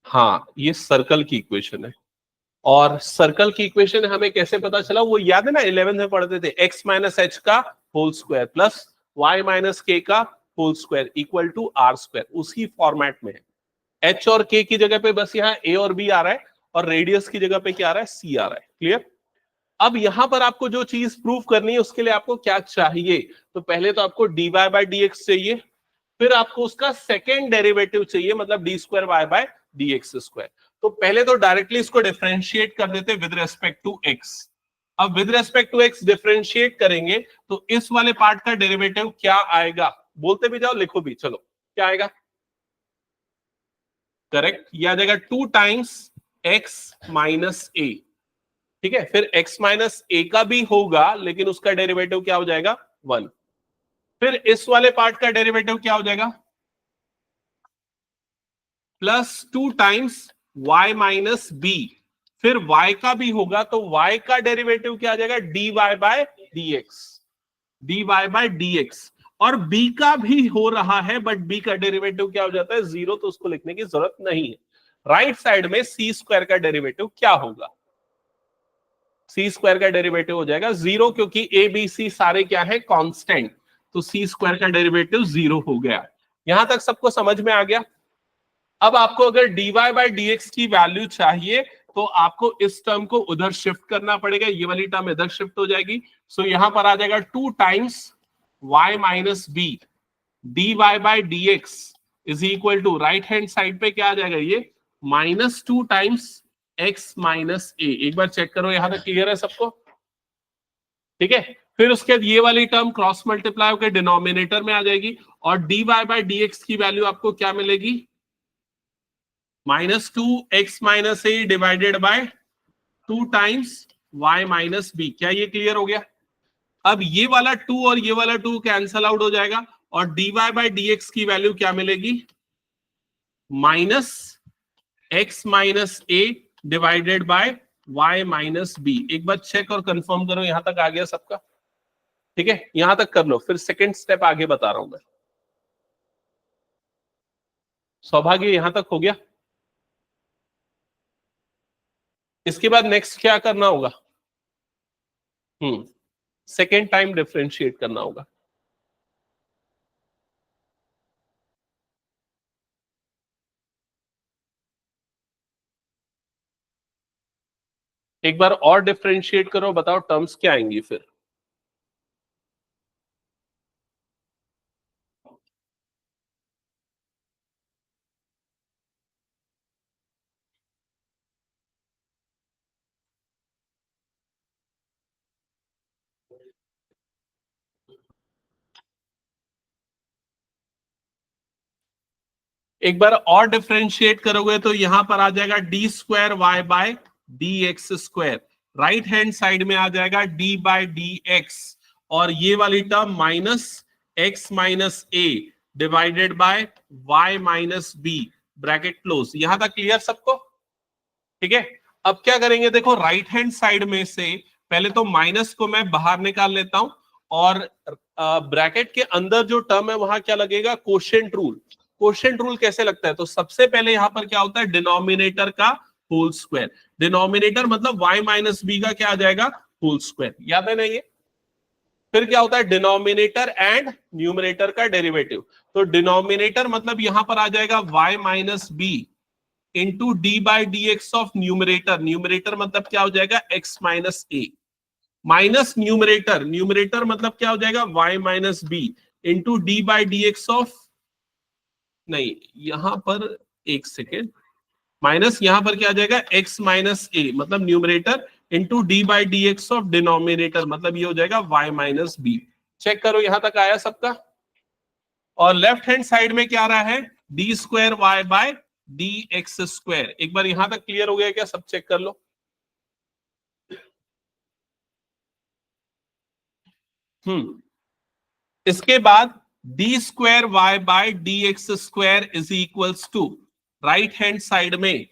हाँ, ये सर्कल की इक्वेशन है। और सर्कल की इक्वेशन हमें कैसे पता चला, वो याद है ना, 11th में पढ़ते थे, x माइनस एच का whole square plus y minus k का whole square equal to r square, उसी फॉर्मेट में है। h और k की जगह पे बस यहाँ a और b आ रहा है, और रेडियस की जगह पे क्या आ रहा है, c आ रहा है। क्लियर? अब यहां पर आपको जो चीज प्रूव करनी है उसके लिए आपको क्या चाहिए, तो पहले तो आपको dy बाय dx चाहिए, फिर आपको उसका सेकेंड डेरिवेटिव चाहिए, मतलब d square y by d x square. तो पहले तो डायरेक्टली इसको डिफरेंशिएट कर देते विद रेस्पेक्ट टू एक्स। अब with respect to x differentiate करेंगे तो इस वाले पार्ट का डेरिवेटिव क्या आएगा, बोलते भी जाओ लिखो भी, चलो क्या आएगा, करेक्ट, ये आ जाएगा 2 टाइम्स एक्स माइनस ए। ठीक है, फिर x माइनस ए का भी होगा लेकिन उसका डेरिवेटिव क्या हो जाएगा, 1। फिर इस वाले पार्ट का डेरिवेटिव क्या हो जाएगा, plus 2 times y minus b. फिर y का भी होगा तो y का डेरिवेटिव क्या आ जाएगा, dy bye dx, dy bye dx। और b का भी हो रहा है बट b का डेरिवेटिव क्या हो जाता है, 0, तो उसको लिखने की जरूरत नहीं है। राइट साइड में सी स्क्वायर का डेरिवेटिव क्या होगा, सी स्क्वायर का डेरिवेटिव हो जाएगा 0, क्योंकि ए बी सी सारे क्या है, कांस्टेंट, तो सी स्क्वायर का डेरिवेटिव 0 हो गया। यहां तक सबको समझ में आ गया? अब आपको अगर dy बाय dx की वैल्यू चाहिए तो आपको इस टर्म को उधर शिफ्ट करना पड़ेगा, ये वाली टर्म इधर शिफ्ट हो जाएगी। सो यहां पर आ जाएगा 2 times y minus b dy bye dx is equal to, right hand side पे क्या आ जाएगा, ये -2 टाइम्स x माइनस ए। एक बार चेक करो, यहां तक क्लियर है सबको? ठीक है, फिर उसके बाद ये वाली टर्म क्रॉस मल्टीप्लाई होकर डिनोमिनेटर में आ जाएगी, और dy बाय dx की वैल्यू आपको क्या मिलेगी, -2x minus a divided by 2 times y minus b. क्या ये क्लियर हो गया? अब ये वाला 2 और ये वाला 2 कैंसल आउट हो जाएगा, और dy बाय dx की वैल्यू क्या मिलेगी, -x minus a divided by y minus b. एक बार चेक और कंफर्म करो, यहां तक आ गया सबका? ठीक है, यहां तक कर लो, फिर सेकेंड स्टेप आगे बता रहा हूं मैं। सौभाग्य यहां तक हो गया? इसके बाद नेक्स्ट क्या करना होगा, सेकेंड टाइम डिफरेंशिएट करना होगा। एक बार और डिफरेंशिएट करो, बताओ टर्म्स क्या आएंगी फिर। एक बार और डिफरेंशिएट करोगे तो यहां पर आ जाएगा d square y by d x square, right hand side में आ जाएगा डी बाय डी एक्स, और ये वाली term minus x minus a divided by y minus b, bracket close. यहां तक क्लियर सबको? ठीक है, अब क्या करेंगे, देखो राइट हैंड साइड में से पहले तो माइनस को मैं बाहर निकाल लेता हूं, और ब्रैकेट के अंदर जो टर्म है वहां क्या लगेगा, कोशेंट रूल। कोशेंट रूल कैसे लगता है, तो सबसे पहले यहां पर क्या होता है, डिनोमिनेटर का होल स्क्वायर। डिनोमिनेटर मतलब y माइनस बी का क्या आ जाएगा, होल स्क्वायर, याद है ना ये? फिर क्या होता है, डिनोमिनेटर एंड न्यूमरेटर का डेरिवेटिव। तो डिनोमिनेटर मतलब यहां पर आ जाएगा y minus b into d by d x of numerator, numerator मतलब क्या हो जाएगा, x minus a, minus numerator, numerator मतलब क्या हो जाएगा, y minus b into d by d x of, नहीं यहां पर एक सेकेंड, माइनस यहां पर क्या आ जाएगा, x माइनस ए मतलब numerator into d by d x of denominator, मतलब ये हो जाएगा y माइनस बी। चेक करो यहां तक आया सबका? और लेफ्ट हैंड साइड में क्या आ रहा है, d square y by d x square. एक बार यहां तक क्लियर हो गया क्या, सब चेक कर लो। इसके बाद d square y by d x square is equals to, right hand side में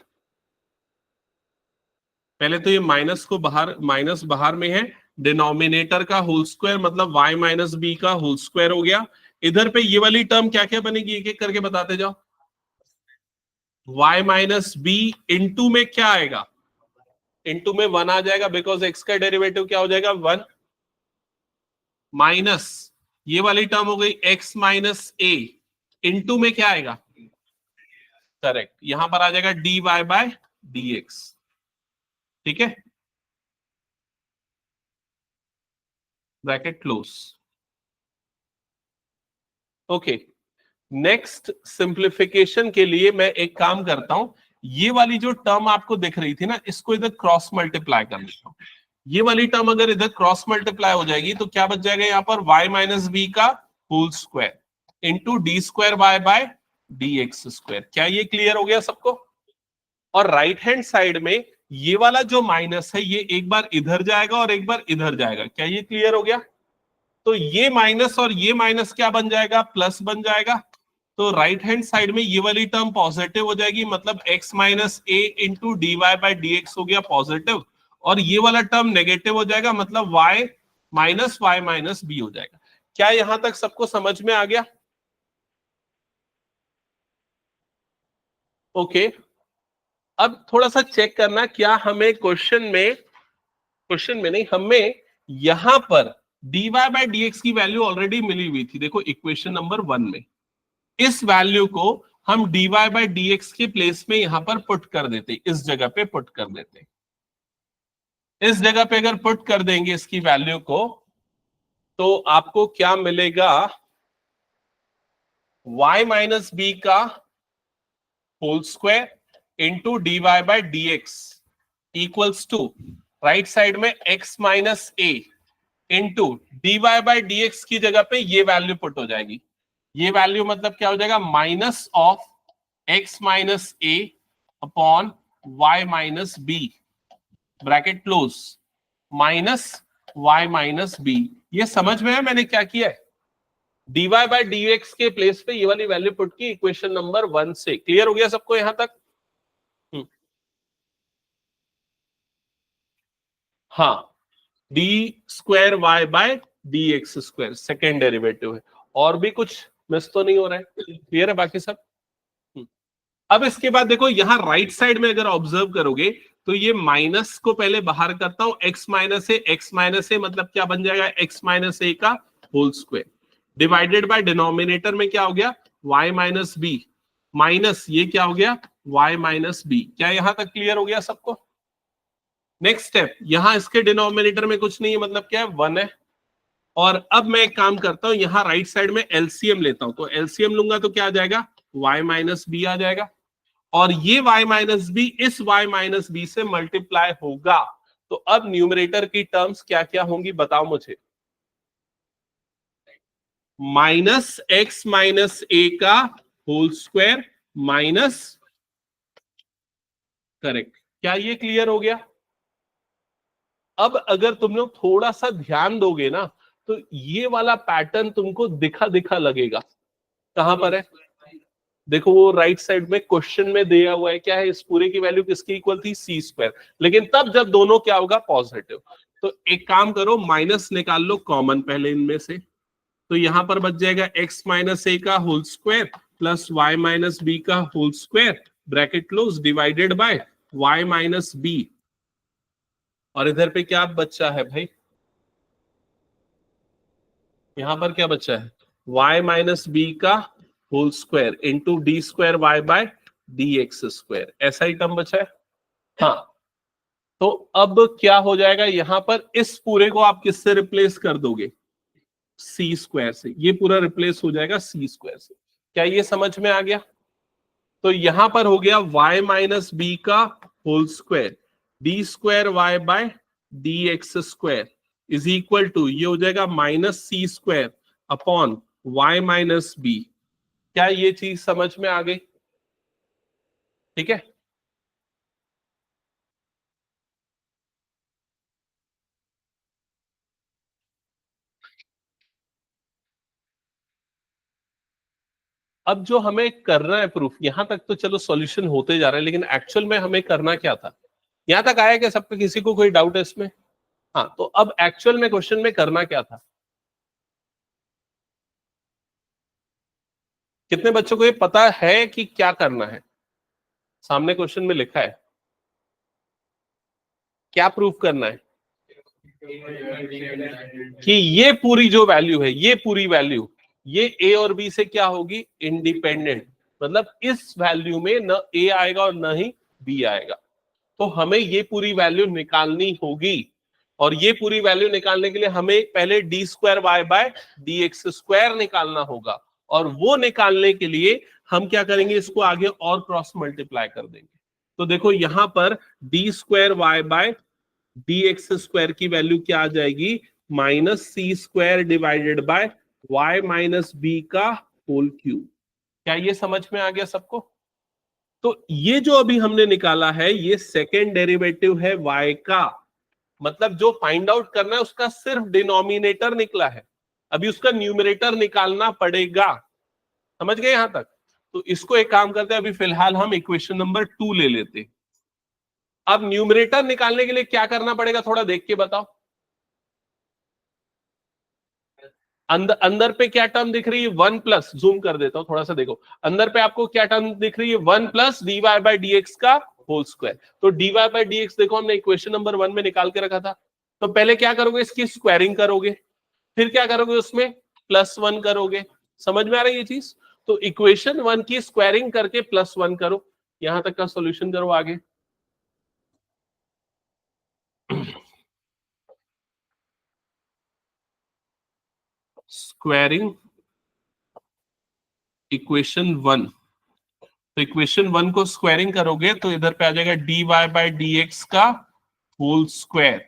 पहले तो ये माइनस को बाहर, माइनस बाहर में है, डिनोमिनेटर का होल स्क्वायर मतलब y माइनस बी का होल स्क्वायर हो गया। इधर पे ये वाली टर्म क्या क्या बनेगी, एक एक करके बताते जाओ। y माइनस बी इंटू में क्या आएगा, इंटू में 1 आ जाएगा, बिकॉज x का डेरिवेटिव क्या हो जाएगा 1, माइनस ये वाली टर्म हो गई x माइनस ए, इंटू में क्या आएगा, करेक्ट, यहां पर आ जाएगा dy बाय dx। ठीक है, bracket close. Okay, next simplification के लिए मैं एक काम करता हूं, ये वाली जो टर्म आपको दिख रही थी ना, इसको इधर क्रॉस मल्टीप्लाई कर लेता हूं। ये वाली टर्म अगर इधर क्रॉस मल्टीप्लाई हो जाएगी तो क्या बच जाएगा यहाँ पर, y माइनस बी का whole square into d square y by d x square. क्या ये क्लियर हो गया सबको? और राइट हैंड साइड में ये वाला जो माइनस है, ये एक बार इधर जाएगा और एक बार इधर जाएगा। क्या ये क्लियर हो गया? तो ये माइनस और ये माइनस क्या बन जाएगा, प्लस बन जाएगा। तो राइट हैंड साइड में ये वाली टर्म पॉजिटिव हो जाएगी, मतलब x minus a into d y by d x हो गया पॉजिटिव, और ये वाला टर्म नेगेटिव हो जाएगा, मतलब y माइनस बी हो जाएगा। क्या यहां तक सबको समझ में आ गया? ओके, अब थोड़ा सा चेक करना, क्या हमें क्वेश्चन में नहीं, हमें यहां पर dy बाई डी एक्स की वैल्यू ऑलरेडी मिली हुई थी। देखो इक्वेशन नंबर 1 में इस वैल्यू को हम dy बाई डी एक्स के प्लेस में यहां पर पुट कर देते, इस जगह पे पुट कर देते। इस जगह पे अगर पुट कर देंगे इसकी वैल्यू को, तो आपको क्या मिलेगा, y माइनस बी का whole square into d y by d x equals to right side में x minus a into d y by d x की जगह पे ये वैल्यू पुट हो जाएगी। ये वैल्यू मतलब क्या हो जाएगा, minus of x minus a upon y minus b, bracket close, minus y minus b. ये समझ में है मैंने क्या किया है? dy बाई डी एक्स के प्लेस पे ये वाली वैल्यू पुट की इक्वेशन नंबर 1 से। क्लियर हो गया सबको यहां तक? हाँ, d square y by d x square second derivative है। और भी कुछ मिस तो नहीं हो रहा है? क्लियर है बाकी सब? अब इसके बाद देखो यहां राइट साइड में अगर ऑब्जर्व करोगे तो ये माइनस को पहले बाहर करता हूं, x माइनस ए मतलब क्या बन जाएगा, x माइनस ए का whole square divided by denominator में क्या हो गया, y माइनस बी, माइनस ये क्या हो गया, y माइनस बी। क्या यहां तक क्लियर हो गया सबको? नेक्स्ट स्टेप, यहां इसके डिनोमिनेटर में कुछ नहीं है, मतलब क्या है, 1 है। और अब मैं एक काम करता हूं, यहां राइट साइड में एलसीएम लेता हूं, तो एलसीएम लूंगा तो क्या आ जाएगा, y माइनस बी आ जाएगा। और ये y माइनस बी इस y माइनस बी से मल्टीप्लाई होगा। तो अब न्यूमरेटर की टर्म्स क्या क्या होंगी बताओ मुझे, माइनस एक्स माइनस ए का होल स्क्वायर माइनस, करेक्ट। क्या ये क्लियर हो गया? अब अगर तुम लोग थोड़ा सा ध्यान दोगे ना, तो ये वाला पैटर्न तुमको दिखा दिखा लगेगा। कहां पर है? देखो वो राइट साइड में क्वेश्चन में दिया हुआ है, क्या है, इस पूरे की वैल्यू किसकी इक्वल थी, सी स्क्वायर। लेकिन तब जब दोनों क्या होगा, पॉजिटिव। तो एक काम करो, माइनस निकाल लो कॉमन पहले इनमें से। तो यहां पर बच जाएगा x माइनस ए का whole square plus y minus b का whole square, bracket close, divided by y minus b. और इधर पे क्या बच्चा है भाई, यहां पर क्या बच्चा है, y माइनस बी का whole square into d square y by d x square, ऐसा ही टर्म बचा है। हाँ, तो अब क्या हो जाएगा, यहां पर इस पूरे को आप किससे रिप्लेस कर दोगे, सी स्क्वायर से। ये पूरा रिप्लेस हो जाएगा सी स्क्वायर से। क्या ये समझ में आ गया? तो यहां पर हो गया y माइनस बी का whole square d square y by d x square is equal to, ये हो जाएगा minus c square upon y minus b. क्या ये चीज समझ में आ गई? ठीक है, अब जो हमें करना है प्रूफ, यहां तक तो चलो सॉल्यूशन होते जा रहा है, लेकिन एक्चुअल में हमें करना क्या था, यहां तक आया क्या सबका, किसी को कोई डाउट है इसमें? हाँ, तो अब एक्चुअल में क्वेश्चन में करना क्या था, कितने बच्चों को ये पता है कि क्या करना है? सामने क्वेश्चन में लिखा है, क्या प्रूफ करना है कि ये पूरी जो वैल्यू है, ये पूरी वैल्यू, ये ए और बी से क्या होगी, इंडिपेंडेंट। मतलब इस वैल्यू में न ए आएगा और न ही बी आएगा। तो हमें ये पूरी वैल्यू निकालनी होगी, और ये पूरी वैल्यू निकालने के लिए हमें पहले d square y by d x square निकालना होगा, और वो निकालने के लिए हम क्या करेंगे, इसको आगे और क्रॉस मल्टीप्लाई कर देंगे। तो देखो यहां पर d square y by d x square की वैल्यू क्या आ जाएगी, minus c square divided by y minus b का होल क्यूब। क्या ये समझ में आ गया सबको? तो ये जो अभी हमने निकाला है, ये सेकेंड डेरिवेटिव है y का। मतलब जो फाइंड आउट करना है उसका सिर्फ डिनोमिनेटर निकला है, अभी उसका न्यूमरेटर निकालना पड़ेगा। समझ गए यहां तक? तो इसको एक काम करते हैं, अभी फिलहाल हम इक्वेशन नंबर 2 ले लेते हैं। अब न्यूमरेटर निकालने के लिए क्या करना पड़ेगा, थोड़ा देख के बताओ। अंदर पे क्या टर्म दिख रही है, 1 प्लस, जूम कर देता हूं थोड़ा सा, देखो अंदर पे आपको क्या टर्म दिख रही है, 1 plus d y by d x का होल स्क्वायर। तो d y by d x देखो हमने इक्वेशन नंबर 1 में निकाल के रखा था। तो पहले क्या करोगे, इसकी स्क्वायरिंग करोगे, फिर क्या करोगे, उसमें +1 करोगे। समझ में आ रही है ये चीज? तो इक्वेशन 1 की स्क्वायरिंग करके +1 करो, यहां तक का सोल्यूशन करो आगे। स्क्वायरिंग इक्वेशन 1, तो इक्वेशन 1 को स्क्वायरिंग करोगे तो इधर पे आ जाएगा d y by d x का होल स्क्वायर,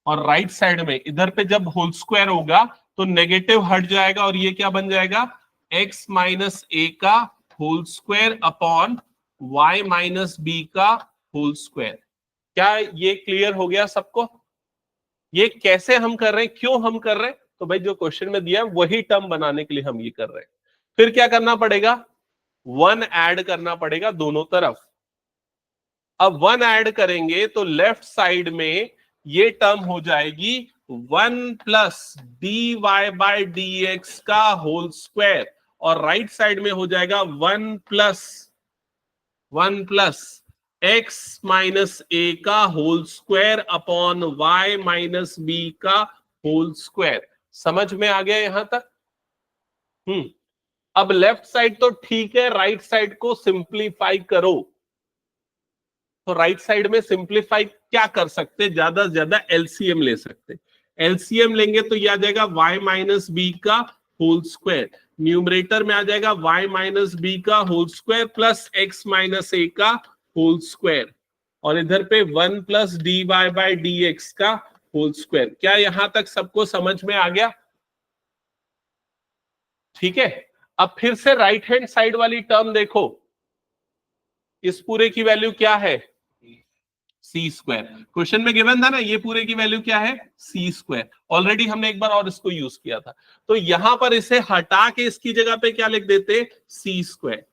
और राइट साइड में इधर पे जब होल स्क्वायर होगा तो नेगेटिव हट जाएगा, और ये क्या बन जाएगा, x माइनस ए का whole square upon y minus b का होल स्क्वायर। क्या ये क्लियर हो गया सबको? ये कैसे हम कर रहे हैं, क्यों हम कर रहे हैं? तो भाई जो क्वेश्चन में दिया है वही टर्म बनाने के लिए हम ये कर रहे हैं। फिर क्या करना पड़ेगा, 1 ऐड करना पड़ेगा दोनों तरफ। अब 1 ऐड करेंगे तो लेफ्ट साइड में ये टर्म हो जाएगी 1 plus d y by d x का होल स्क्वायर, और राइट साइड में हो जाएगा 1 प्लस एक्स माइनस ए का whole square upon y minus b का होल स्क्वायर। समझ में आ गया यहां तक? अब लेफ्ट साइड तो ठीक है, राइट साइड को सिंप्लीफाई करो। तो राइट साइड में सिंप्लीफाई क्या कर सकते हैं, ज्यादा से ज्यादा एलसीएम ले सकते हैं। एलसीएम लेंगे तो यह आ जाएगा y माइनस बी का होल स्क्वायर, न्यूमरेटर में आ जाएगा y माइनस बी का whole square plus x minus a का होल स्क्वायर, और इधर पे 1 plus d y by d x का होल स्क्वायर। क्या यहां तक सबको समझ में आ गया? ठीक है। अब फिर से राइट हैंड साइड वाली टर्म देखो, इस पूरे की वैल्यू क्या है, सी स्क्वायर। क्वेश्चन में गिवन था ना, ये पूरे की वैल्यू क्या है, सी स्क्वायर। ऑलरेडी हमने एक बार और इसको यूज किया था, तो यहां पर इसे हटा के इसकी जगह पे क्या लिख देते, c square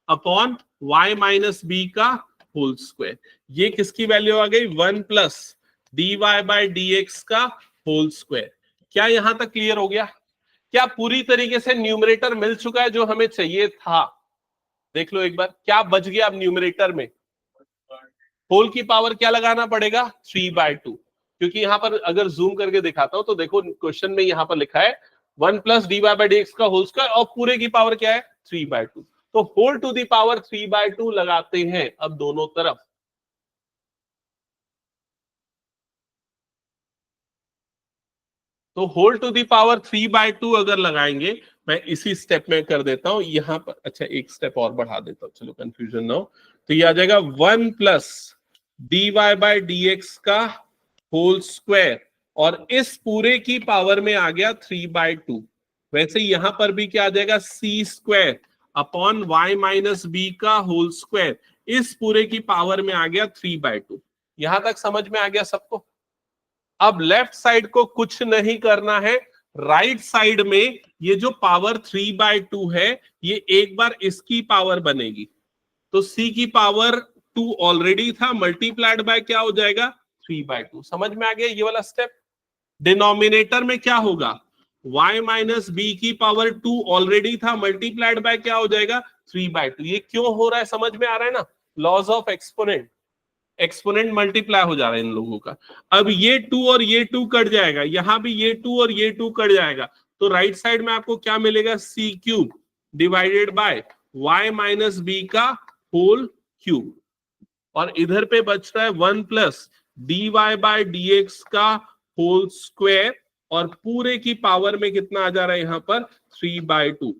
upon y minus b का होल स्क्वायर। ये किसकी वैल्यू आ गई, 1 plus d y by d x का होल स्क्वायर। क्या यहां तक क्लियर हो गया? क्या पूरी तरीके से न्यूमरेटर मिल चुका है जो हमें चाहिए था? देख लो एक बार, क्या बच गया अब न्यूमरेटर में, होल की पावर क्या लगाना पड़ेगा, 3/2, क्योंकि यहां पर अगर जूम करके दिखाता हूं तो देखो क्वेश्चन में यहां पर लिखा है 1 plus d y by d x का होल स्क्वायर, और पूरे की पावर क्या है, 3/2। तो होल टू दी पावर 3/2 लगाते हैं अब दोनों तरफ। तो होल टू दी पावर 3/2 अगर लगाएंगे, मैं इसी स्टेप में कर देता हूं यहां पर, अच्छा एक स्टेप और बढ़ा देता हूं, चलो कंफ्यूजन ना हो। तो ये आ जाएगा 1 plus d y by d x का होल स्क्वायर, और इस पूरे की पावर में आ गया 3/2। वैसे यहां पर भी क्या आ जाएगा, c square upon y minus b का होल स्क्वायर, इस पूरे की पावर में आ गया 3/2। यहां तक समझ में आ गया सबको? अब लेफ्ट साइड को कुछ नहीं करना है, राइट साइड में ये जो पावर 3/2 है, ये एक बार इसकी पावर बनेगी, तो c की पावर 2 ऑलरेडी था, मल्टीप्लाइड बाय क्या हो जाएगा, 3/2। समझ में आ गया ये वाला स्टेप? डिनोमिनेटर में क्या होगा, y माइनस बी की पावर 2 ऑलरेडी था, मल्टीप्लाइड बाय क्या हो जाएगा 3/2। ये क्यों हो रहा है समझ में आ रहा है ना, laws of exponent, exponent multiply हो जा रहा है इन लोगों का। अब ये 2 और ये 2 कट जाएगा, यहां भी ये 2 और ये 2 कट जाएगा, तो राइट साइड में आपको क्या मिलेगा c cube divided by y minus b का होल क्यूब, और इधर पे बच रहा है 1 plus d y by d x का होल स्क्वायर, और पूरे की पावर में कितना आ जा रहा है यहां पर 3/2।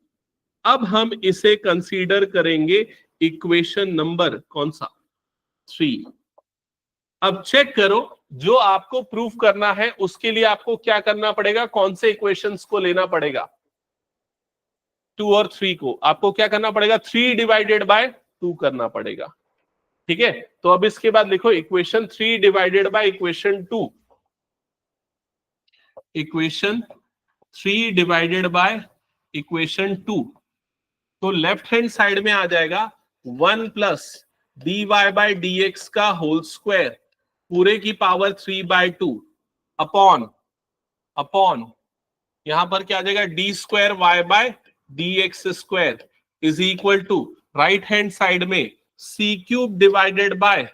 अब हम इसे कंसीडर करेंगे इक्वेशन नंबर कौन सा 3। अब चेक करो, जो आपको प्रूफ करना है उसके लिए आपको क्या करना पड़ेगा, कौन से इक्वेशंस को लेना पड़ेगा, 2 और 3 को आपको क्या करना पड़ेगा 3 डिवाइडेड बाय 2 करना पड़ेगा। ठीक है, तो अब इसके बाद लिखो equation 3 divided by equation 2, equation 3 divided by equation 2। तो लेफ्ट हैंड साइड में आ जाएगा 1 plus d y by d x का होल स्क्वायर पूरे की पावर 3/2 अपॉन अपॉन यहां पर क्या आ जाएगा d square y by d x square is equal to right hand side में c cube divided by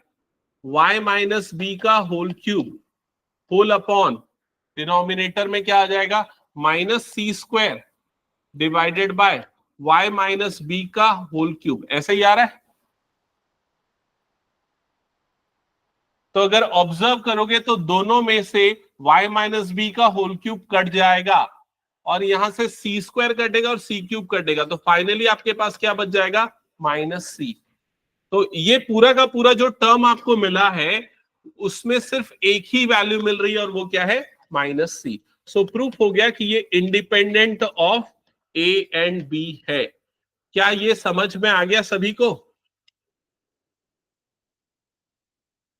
y minus b का whole cube whole upon denominator में क्या आ जाएगा minus c square divided by y minus b का whole cube. ऐसे ही आ रहा है। तो अगर ऑब्जर्व करोगे तो दोनों में से y माइनस बी का होल क्यूब कट जाएगा और यहां से सी स्क्वायर कटेगा और सी क्यूब कटेगा, तो फाइनली आपके पास क्या बच जाएगा माइनस सी। तो ये पूरा का पूरा जो टर्म आपको मिला है उसमें सिर्फ एक ही वैल्यू मिल रही है और वो क्या है माइनस सी। सो प्रूफ हो गया कि ये independent of a and b है। क्या ये समझ में आ गया सभी को?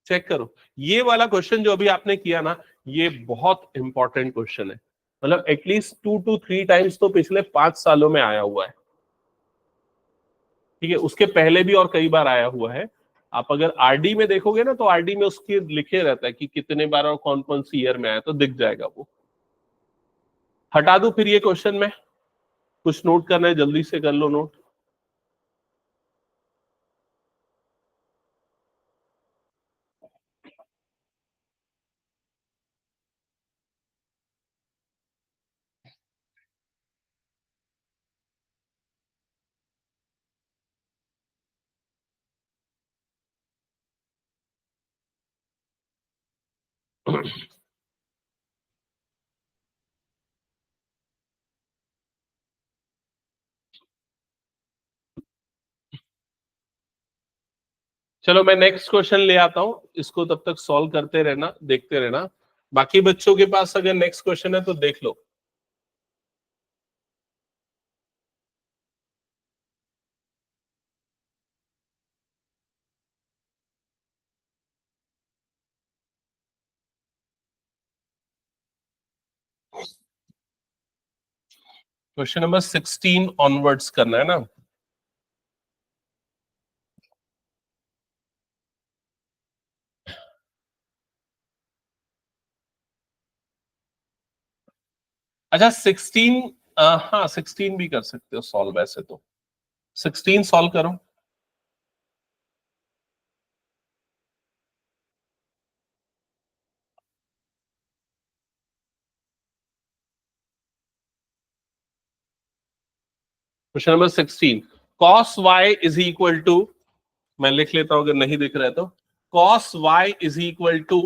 चेक करो, ये वाला क्वेश्चन जो अभी आपने किया ना, ये बहुत इंपॉर्टेंट क्वेश्चन है। मतलब एटलीस्ट 2 to 3 टाइम्स तो पिछले 5 सालों में आया हुआ है। ठीक है, उसके पहले भी और कई बार आया हुआ है। आप अगर आरडी में देखोगे ना तो आरडी में उसके लिखे रहता है कि कितने बार और कौन कौन सी ईयर में आया, तो दिख जाएगा वो। हटा दो फिर ये क्वेश्चन में, कुछ नोट करना है जल्दी से कर लो नोट। चलो मैं नेक्स्ट क्वेश्चन ले आता हूं, इसको तब तक सॉल्व करते रहना, देखते रहना। बाकी बच्चों के पास अगर नेक्स्ट क्वेश्चन है तो देख लो। क्वेश्चन नंबर 16 ऑनवर्ड्स करना है ना। अच्छा 16, हाँ 16 भी कर सकते हो सॉल्व, वैसे तो 16 सॉल्व करो। Question number 16, cos y is equal to, मैं लिख लेता हूं अगर नहीं दिख रहा है तो, cos y is equal to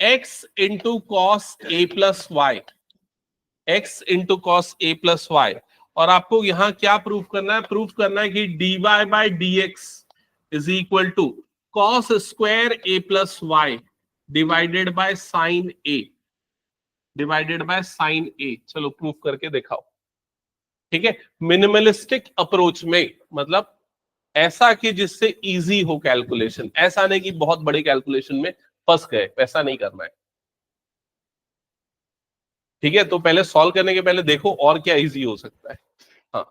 x into cos a plus y, x into cos a plus y. और आपको यहां क्या प्रूफ करना है, प्रूफ करना है कि dy by d x is equal to cos square a plus y divided by sine a, divided by sine a. चलो प्रूफ करके दिखाओ। ठीक है, मिनिमलिस्टिक अप्रोच में, मतलब ऐसा कि जिससे इजी हो कैलकुलेशन, ऐसा नहीं कि बहुत बड़े कैलकुलेशन में फंस गए, ऐसा नहीं करना है। ठीक है, तो पहले सॉल्व करने के पहले देखो और क्या इजी हो सकता है। हाँ,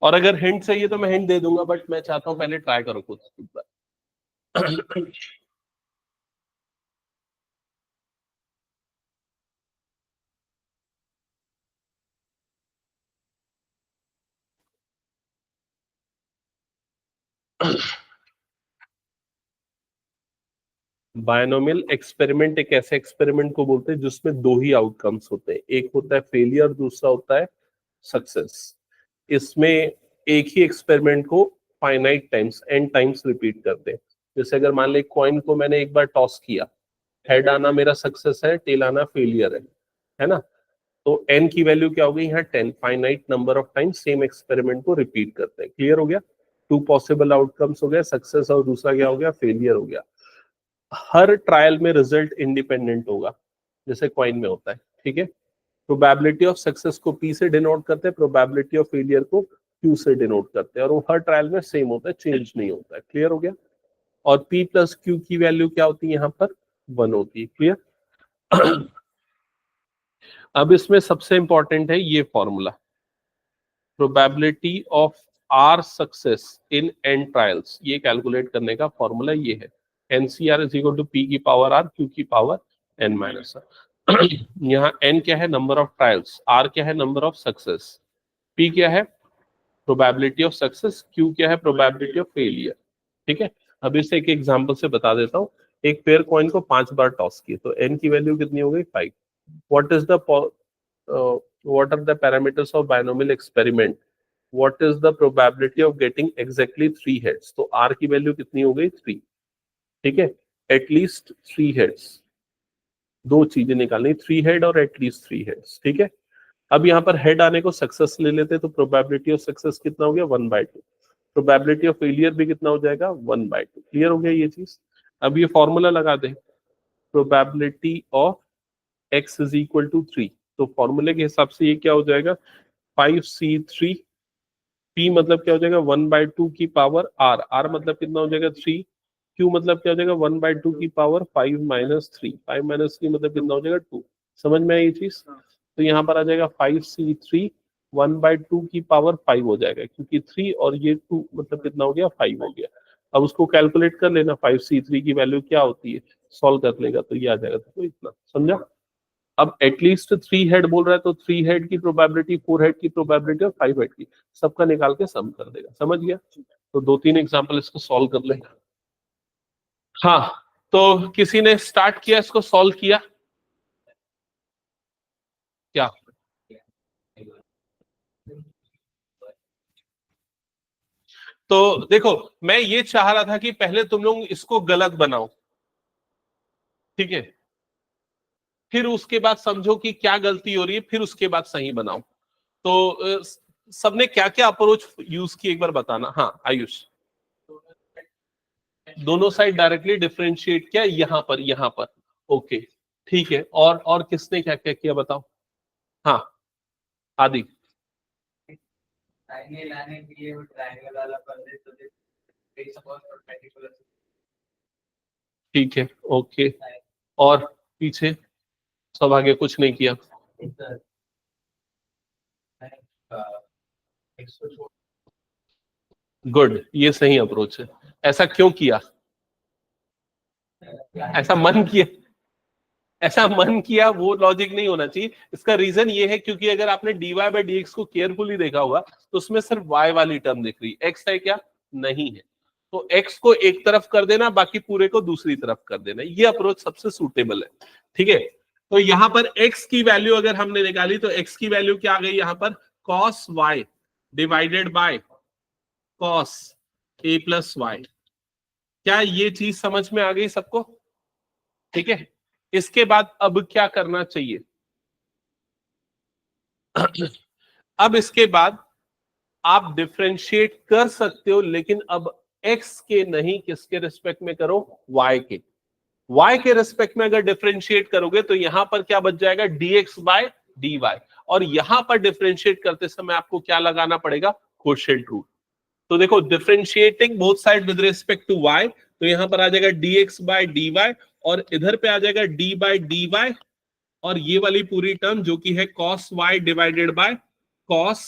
और अगर हिंट चाहिए तो मैं हिंट दे दूंगा, बट मैं चाहता हूं पहले ट्राई करो खुद। बायनोमियल एक्सपेरिमेंट एक ऐसे एक्सपेरिमेंट को बोलते हैं जिसमें दो ही आउटकम्स होते हैं, एक होता है फेलियर, दूसरा होता है सक्सेस। इसमें एक ही एक्सपेरिमेंट को finite times, n times repeat करते हैं। जैसे अगर मान ले कॉइन को मैंने एक बार टॉस किया, हेड आना मेरा सक्सेस है, टेल आना फेलियर है ना, तो एन की वैल्यू क्या हो गई यहाँ 10, finite number of times same experiment को रिपीट करते हैं। क्लियर हो गया? टू पॉसिबल आउटकम्स हो गया, सक्सेस और दूसरा क्या हो गया, फेलियर हो गया। हर ट्रायल में रिजल्ट इंडिपेंडेंट होगा जैसे कॉइन में होता है, ठीक है। प्रोबेबिलिटी ऑफ सक्सेस को P से डिनोट करते हैं, प्रोबेबिलिटी ऑफ फेलियर को Q से डिनोट करते हैं, और वो हर ट्रायल में सेम होता है, चेंज नहीं होता है। क्लियर हो गया? और P प्लस Q की वैल्यू क्या होती है यहाँ पर, 1 होती है। क्लियर? अब इसमें सबसे इंपॉर्टेंट है ये formula, probability of R success in n trials, ये कैलकुलेट करने का फॉर्मूला ये है, NCR is equal to P की पावर R, Q की पावर n माइनस R। यहाँ n क्या है, नंबर ऑफ ट्रायल्स, R क्या है, नंबर ऑफ सक्सेस, P क्या है, प्रोबेबिलिटी ऑफ सक्सेस, Q क्या है, प्रोबेबिलिटी ऑफ फेलियर। ठीक है, अब इसे एक एग्जांपल से बता देता हूँ। एक पेयर कॉइन को 5 बार टॉस किए तो n की वैल्यू कितनी हो गई, 5। What is the what are the parameters of binomial experiment? What is the probability of getting exactly 3 heads? तो R की वैल्यू कितनी हो गई, 3। ठीक है, एटलीस्ट 3 heads, दो चीजें निकालनी, 3 head और एटलीस्ट 3 heads। ठीक है, अब यहाँ पर हेड आने को सक्सेस ले लेते तो प्रोबेबिलिटी ऑफ सक्सेस कितना हो गया, 1/2। प्रोबेबिलिटी ऑफ फेलियर भी कितना हो जाएगा, 1/2। क्लियर हो गया ये चीज? अब ये फॉर्मूला लगा दे, probability of x is equal to 3, तो फॉर्मूले के हिसाब से ये क्या हो जाएगा, 5c3, p मतलब क्या हो जाएगा, 1/2 की पावर r, r मतलब कितना हो जाएगा, 3, q मतलब क्या हो जाएगा, 1/2 की पावर 5 माइनस 3, 5 माइनस 3 मतलब कितना हो जाएगा, 2। समझ में आई ये चीज? तो यहाँ पर आ जाएगा 5c3 1/2 की पावर 5 हो जाएगा, क्योंकि 3 और ये 2 मतलब कितना हो गया, 5 हो गया। अब उसको कैलकुलेट कर लेना, 5c3 की वैल्यू क्या होती है, सॉल्व कर लेगा तो ये आ जाएगा। तो इतना समझा? अब एटलीस्ट 3 हेड बोल रहा है तो 3 हेड की प्रोबेबिलिटी, 4 हेड की प्रोबेबिलिटी और 5 हेड की, सबका निकाल के सम कर देगा। समझ गया? तो 2-3 एग्जांपल इसको सॉल्व कर लेगा। हाँ, तो किसी ने स्टार्ट किया, इसको सॉल्व किया क्या? तो देखो, मैं ये चाह रहा था कि पहले तुम लोग इसको गलत बनाओ, ठीक है, फिर उसके बाद समझो कि क्या गलती हो रही है, फिर उसके बाद सही बनाओ। तो सबने क्या क्या अप्रोच यूज की एक बार बताना। हाँ आयुष, दोनों साइड डायरेक्टली डिफरेंशिएट किया, यहाँ पर ओके, ठीक है। और किसने क्या क्या किया बताओ? हाँ आदि, ठीक है, ओके। और पीछे सब आगे कुछ नहीं किया? गुड, ये सही अप्रोच है। ऐसा क्यों किया? ऐसा मन किया, ऐसा मन किया, वो लॉजिक नहीं होना चाहिए। इसका रीजन ये है क्योंकि अगर आपने dy/dx को केयरफुली देखा होगा तो उसमें सिर्फ y वाली टर्म दिख रही है, x है क्या, नहीं है। तो x को एक तरफ कर देना, बाकी पूरे को दूसरी तरफ कर देना, ये अप्रोच सबसे सूटेबल है। ठीक है, तो यहाँ पर x की वैल्यू अगर हमने निकाली तो x की वैल्यू क्या आ गई यहाँ पर, cos y divided bye cos a plus y। क्या ये चीज समझ में आ गई सबको? ठीक है, इसके बाद अब क्या करना चाहिए? अब इसके बाद आप डिफरेंशिएट कर सकते हो, लेकिन अब x के नहीं, किसके रिस्पेक्ट में करो, y के। y के रिस्पेक्ट में अगर डिफरेंशिएट करोगे तो यहां पर क्या बच जाएगा, dx/dy, और यहां पर डिफरेंशिएट करते समय आपको क्या लगाना पड़ेगा, क्वोशिएंट रूल। तो देखो, differentiating both side with respect to y, तो यहां पर आ जाएगा dx/dy, और इधर पे आ जाएगा d/dy, और ये वाली पूरी टर्म जो कि है cos y divided bye cos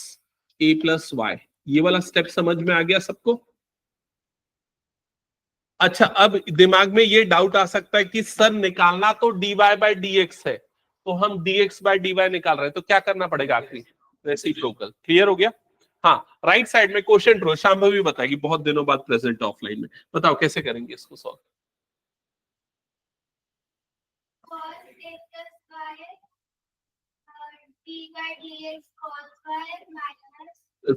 a plus y। ये वाला स्टेप समझ में आ गया सबको? अच्छा, अब दिमाग में ये डाउट आ सकता है कि सर निकालना तो dy बाय dx है, तो हम dx बाय dy निकाल रहे हैं, तो क्या करना पड़ेगा आखिरी? रेसिप्रोकल। क्लियर हो गया? हाँ, राइट साइड में क्वेश्चन ड्रॉ, शांभवी बताएगी, बहुत दिनों बाद प्रेजेंट ऑफलाइन में, बताओ कैसे करेंगे इसको solve.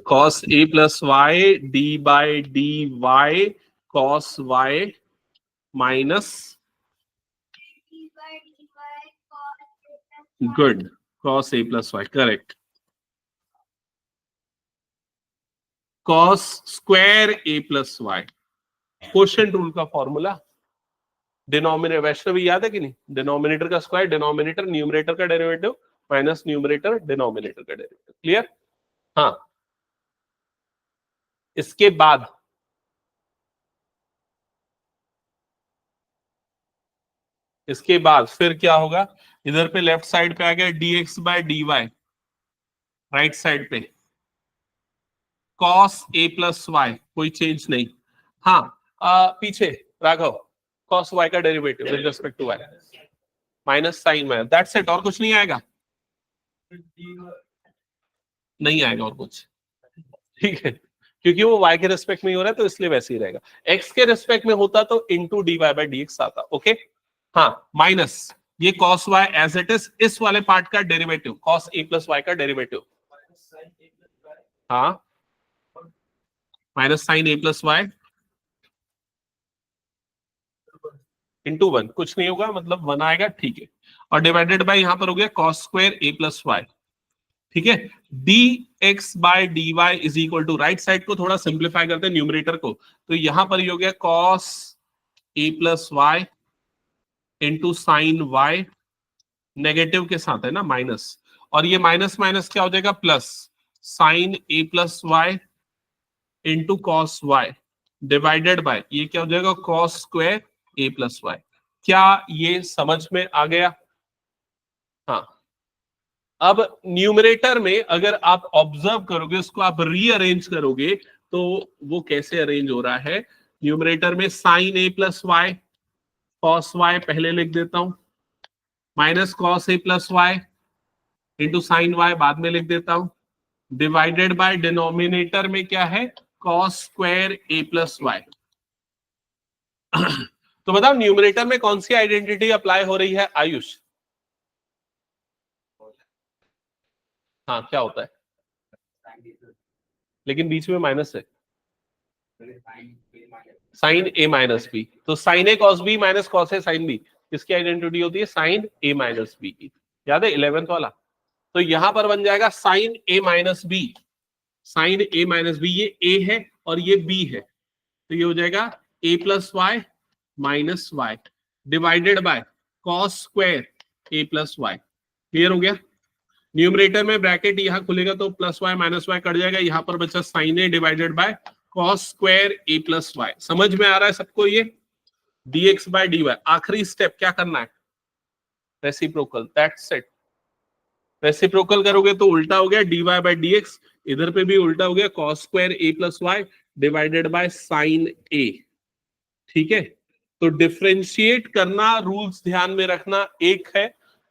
cos a plus y d by dy cos y minus good cos a plus y, correct. cos square a plus y, question rule का फॉर्मूला, डिनोमिनेटर, वैष्णवी याद है कि नहीं? डिनोमिनेटर का स्क्वायर डिनोमिनेटर, न्यूमरेटर का डेरिवेटिव माइनस न्यूमरेटर डिनोमिनेटर का derivative. Clear? हाँ, इसके बाद फिर क्या होगा? इधर पे लेफ्ट साइड पे आ गया dx by dy, right side पे cos a प्लस y, कोई चेंज नहीं। हाँ, पीछे राघव, cos y का derivative with respect to y minus sine y, that's it, और कुछ नहीं आएगा, नहीं आएगा और कुछ, ठीक है, क्योंकि वो y के रेस्पेक्ट में ही हो रहा है तो इसलिए वैसे ही रहेगा। x के रेस्पेक्ट में होता तो इंटू dy बाय dx आता। ओके, हाँ, माइनस ये cos y as it is, इस वाले पार्ट का derivative cos a plus y का डेरिवेटिव, हाँ, minus sine a plus y into 1, कुछ नहीं होगा, मतलब 1 आएगा, ठीक है, और डिवाइडेड बाय यहां पर हो गया cos square a plus y, ठीक है। dx by dy is equal to, right side को थोड़ा सिंप्लीफाई करते हैं न्यूमरेटर को, तो यहां पर ये हो गया cos a plus y into sine y, negative के साथ है ना माइनस, और ये माइनस माइनस क्या हो जाएगा plus, sine a plus y into cos y divided by ये क्या हो जाएगा cos square a plus y। क्या ये समझ में आ गया? हाँ, अब न्यूमरेटर में अगर आप ऑब्जर्व करोगे, उसको आप रीअरेंज करोगे, तो वो कैसे अरेंज हो रहा है? न्यूमरेटर में sine a plus y cos y पहले लिख देता हूं, minus cos a plus y into sine y बाद में लिख देता हूं, डिवाइडेड बाय डिनोमिनेटर में क्या है cos square a plus y. तो बताओ न्यूमरेटर में कौन सी आइडेंटिटी अप्लाई हो रही है आयुष? हाँ, क्या होता है? लेकिन बीच में माइनस है, साइन ए माइनस बी, तो sign a cos B minus cos a sine B, किसकी आइडेंटिटी होती है? साइन ए माइनस बी की, याद है 11th वाला? तो यहां पर बन जाएगा साइन ए माइनस बी, साइन ए माइनस बी, ये ए है और ये बी है, तो ये हो जाएगा a plus y minus y divided by cos square a plus y. Clear हो गया? न्यूमरेटर में ब्रैकेट यहां खुलेगा तो plus y minus y cut जाएगा, यहां पर बचा sine a divided by cos square a plus y. समझ में आ रहा है सबको ये? dx बाय dy, आखिरी स्टेप क्या करना है? Reciprocal, that's it. रेसिप्रोकल करोगे तो उल्टा हो गया dy बाय dx, इधर पे भी उल्टा हो गया cos square a plus y divided by sine a। ठीक है, तो डिफरेंशिएट करना, रूल्स ध्यान में रखना, एक है,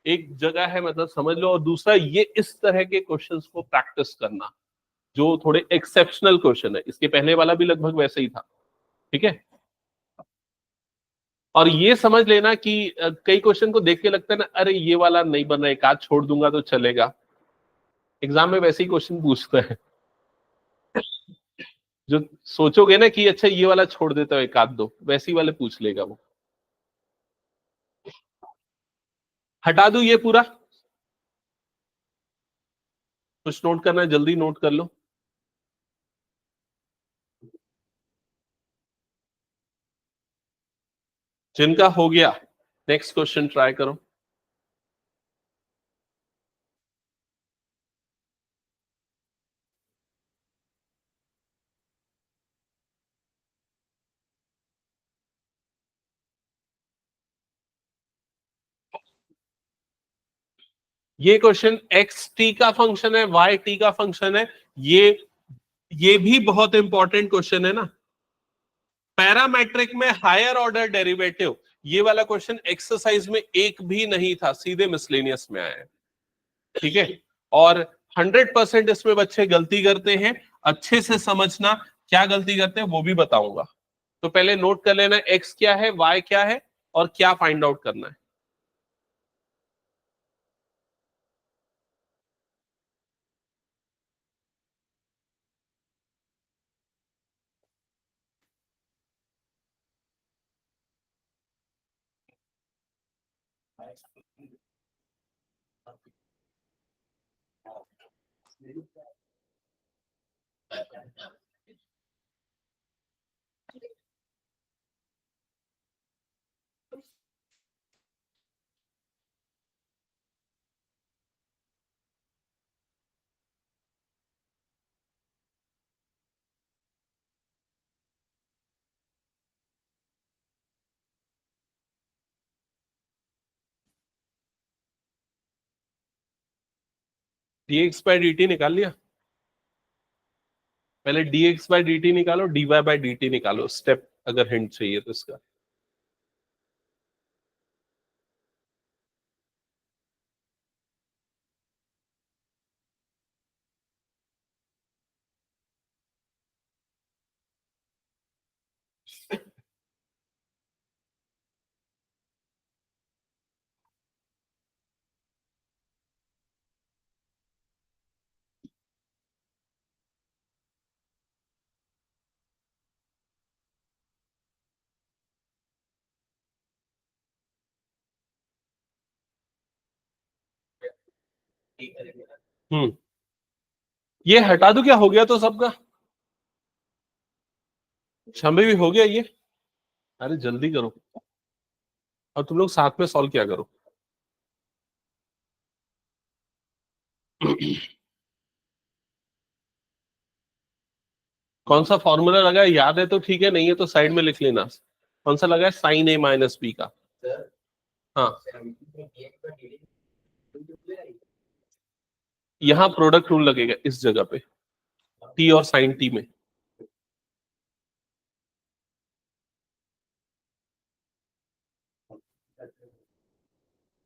एक जगह है, मतलब समझ लो, और दूसरा ये इस तरह के क्वेश्चंस को प्रैक्टिस करना जो थोड़े एक्सेप्शनल क्वेश्चन है। इसके पहले वाला भी लगभग वैसे ही था, ठीक है। और ये समझ लेना कि कई क्वेश्चन को देख के लगता है ना, अरे ये वाला नहीं बन रहा है, एक आध छोड़ दूंगा तो चलेगा। एग्जाम में वैसे ही क्वेश्चन पूछता है, जो सोचोगे ना कि अच्छा ये वाला छोड़ देता हूं एक आध दो, वैसे ही वाले पूछ लेगा वो। हटा दूं ये पूरा? कुछ नोट करना है जल्दी नोट कर लो। जिनका हो गया नेक्स्ट क्वेश्चन ट्राई करो। ये क्वेश्चन एक्स टी का फंक्शन है, वाई टी का फंक्शन है, ये भी बहुत इंपॉर्टेंट क्वेश्चन है ना। पैरामेट्रिक में हायर ऑर्डर डेरिवेटिव, ये वाला क्वेश्चन एक्सरसाइज में एक भी नहीं था, सीधे मिसलेनियस में आया है, ठीक है। और 100% इसमें बच्चे गलती करते हैं, अच्छे से समझना क्या गलती करते हैं वो भी बताऊंगा। तो पहले नोट कर लेना एक्स क्या है, वाई क्या है और क्या फाइंड आउट करना है। dx बाई dt निकाल लिया, पहले dx बाई dt निकालो, dy बाई dt निकालो, स्टेप अगर हिंट चाहिए तो इसका। ये हटा दो, क्या हो गया तो सबका, छंबे भी हो गया ये। अरे जल्दी करो, और तुम लोग साथ में सॉल्व किया करो। कौन सा फॉर्मूला लगा है याद है तो ठीक है, नहीं है तो साइड में लिख लेना। कौन सा लगा है, साइन ए माइनस बी का। हाँ, यहाँ प्रोडक्ट रूल लगेगा इस जगह पे, टी और साइन टी में।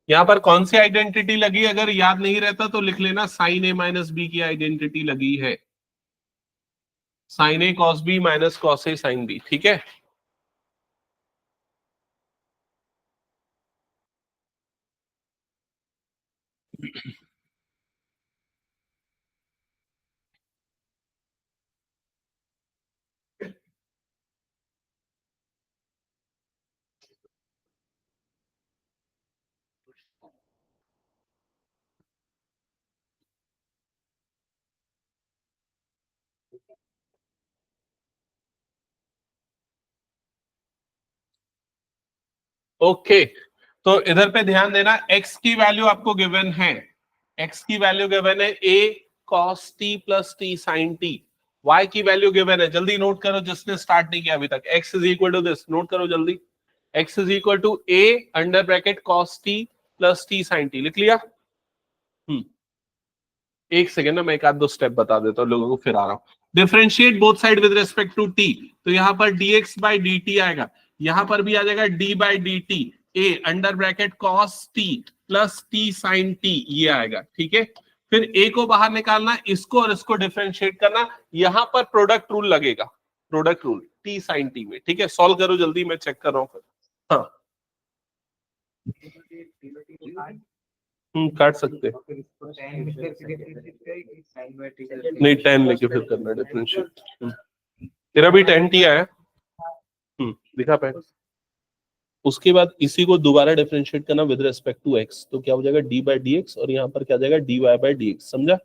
यहाँ पर कौन सी आइडेंटिटी लगी, अगर याद नहीं रहता तो लिख लेना, साइन ए माइनस बी की आइडेंटिटी लगी है, sine a cos B minus cos a sine B, ठीक है। ओके, तो इधर पे ध्यान देना, x की वैल्यू आपको गिवन है, x की वैल्यू गिवन है a cos t plus t sine t, y की वैल्यू गिवन है, जल्दी नोट करो जिसने स्टार्ट नहीं किया अभी तक, x is equal to this, note करो जल्दी, x is equal to a under bracket cos t plus t sine t, लिख लिया। एक सेकेंड ना, मैं एक आध दो स्टेप बता देता हूँ लोगों को, फिर आ रहा हूँ। Differentiate both side with respect to t, तो यहाँ पर dx बाई dt आएगा, यहाँ पर भी आ जाएगा d by dt, a under bracket cos t plus t sine t, ये आएगा, ठीक है। फिर a को बाहर निकालना, इसको और इसको डिफरेंशिएट करना, यहाँ पर प्रोडक्ट रूल लगेगा, product rule t sine t में, ठीक है। सॉल्व करो जल्दी, मैं चेक कर रहा हूँ फिर। हाँ, काट सकते हैं। नहीं, 10 लेके फिर करना डिफरेंशिएट। तेरा भी 10 टी आया, दिखा पाए। उसके बाद इसी को दोबारा डिफरेंशिएट करना विद रिस्पेक्ट टू एक्स, तो क्या हो जाएगा डी बाई डी एक्स, और यहाँ पर क्या जाएगा d y by d x, समझा।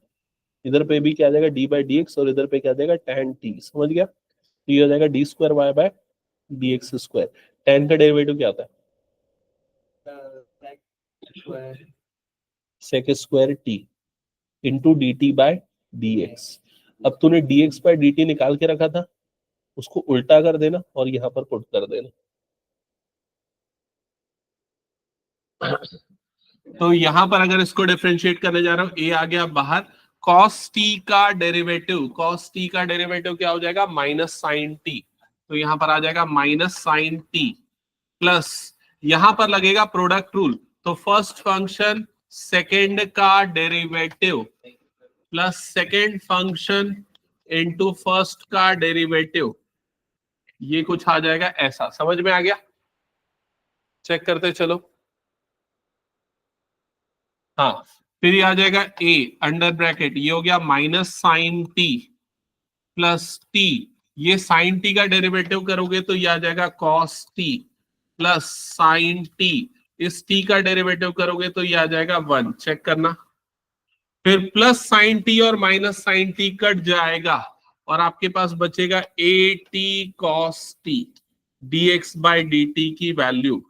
इधर पे भी क्या जाएगा डी बाई डी एक्स, और इधर पे क्या जाएगा tan टी, समझ गया। तो ये हो जाएगा d square y by d x square. tan का डेरिवेटिव क्या आता है, sec square t into d t by d x. अब तूने d x by d t निकाल के रखा था, उसको उल्टा कर देना और यहाँ पर पुट कर देना। तो यहां पर अगर इसको डिफरेंशिएट करने जा रहा हूं, ए आ गया बाहर, cos t का डेरिवेटिव, cos t का डेरिवेटिव क्या हो जाएगा, माइनस साइन टी, तो यहाँ पर आ जाएगा माइनस साइन टी प्लस यहां पर लगेगा प्रोडक्ट रूल, तो फर्स्ट फंक्शन सेकेंड का derivative plus second function into first का डेरिवेटिव, ये कुछ आ जाएगा ऐसा। समझ में आ गया? चेक करते चलो। हाँ, फिर ये आ जाएगा ए अंडर ब्रैकेट, ये हो गया minus sine t plus t, ये साइन टी का डेरिवेटिव करोगे तो ये आ जाएगा cos t plus sine t, इस टी का डेरिवेटिव करोगे तो ये आ जाएगा 1। चेक करना। फिर प्लस साइन टी और माइनस साइन टी कट जाएगा और आपके पास बचेगा a t cos t dx by d t की वैल्यू।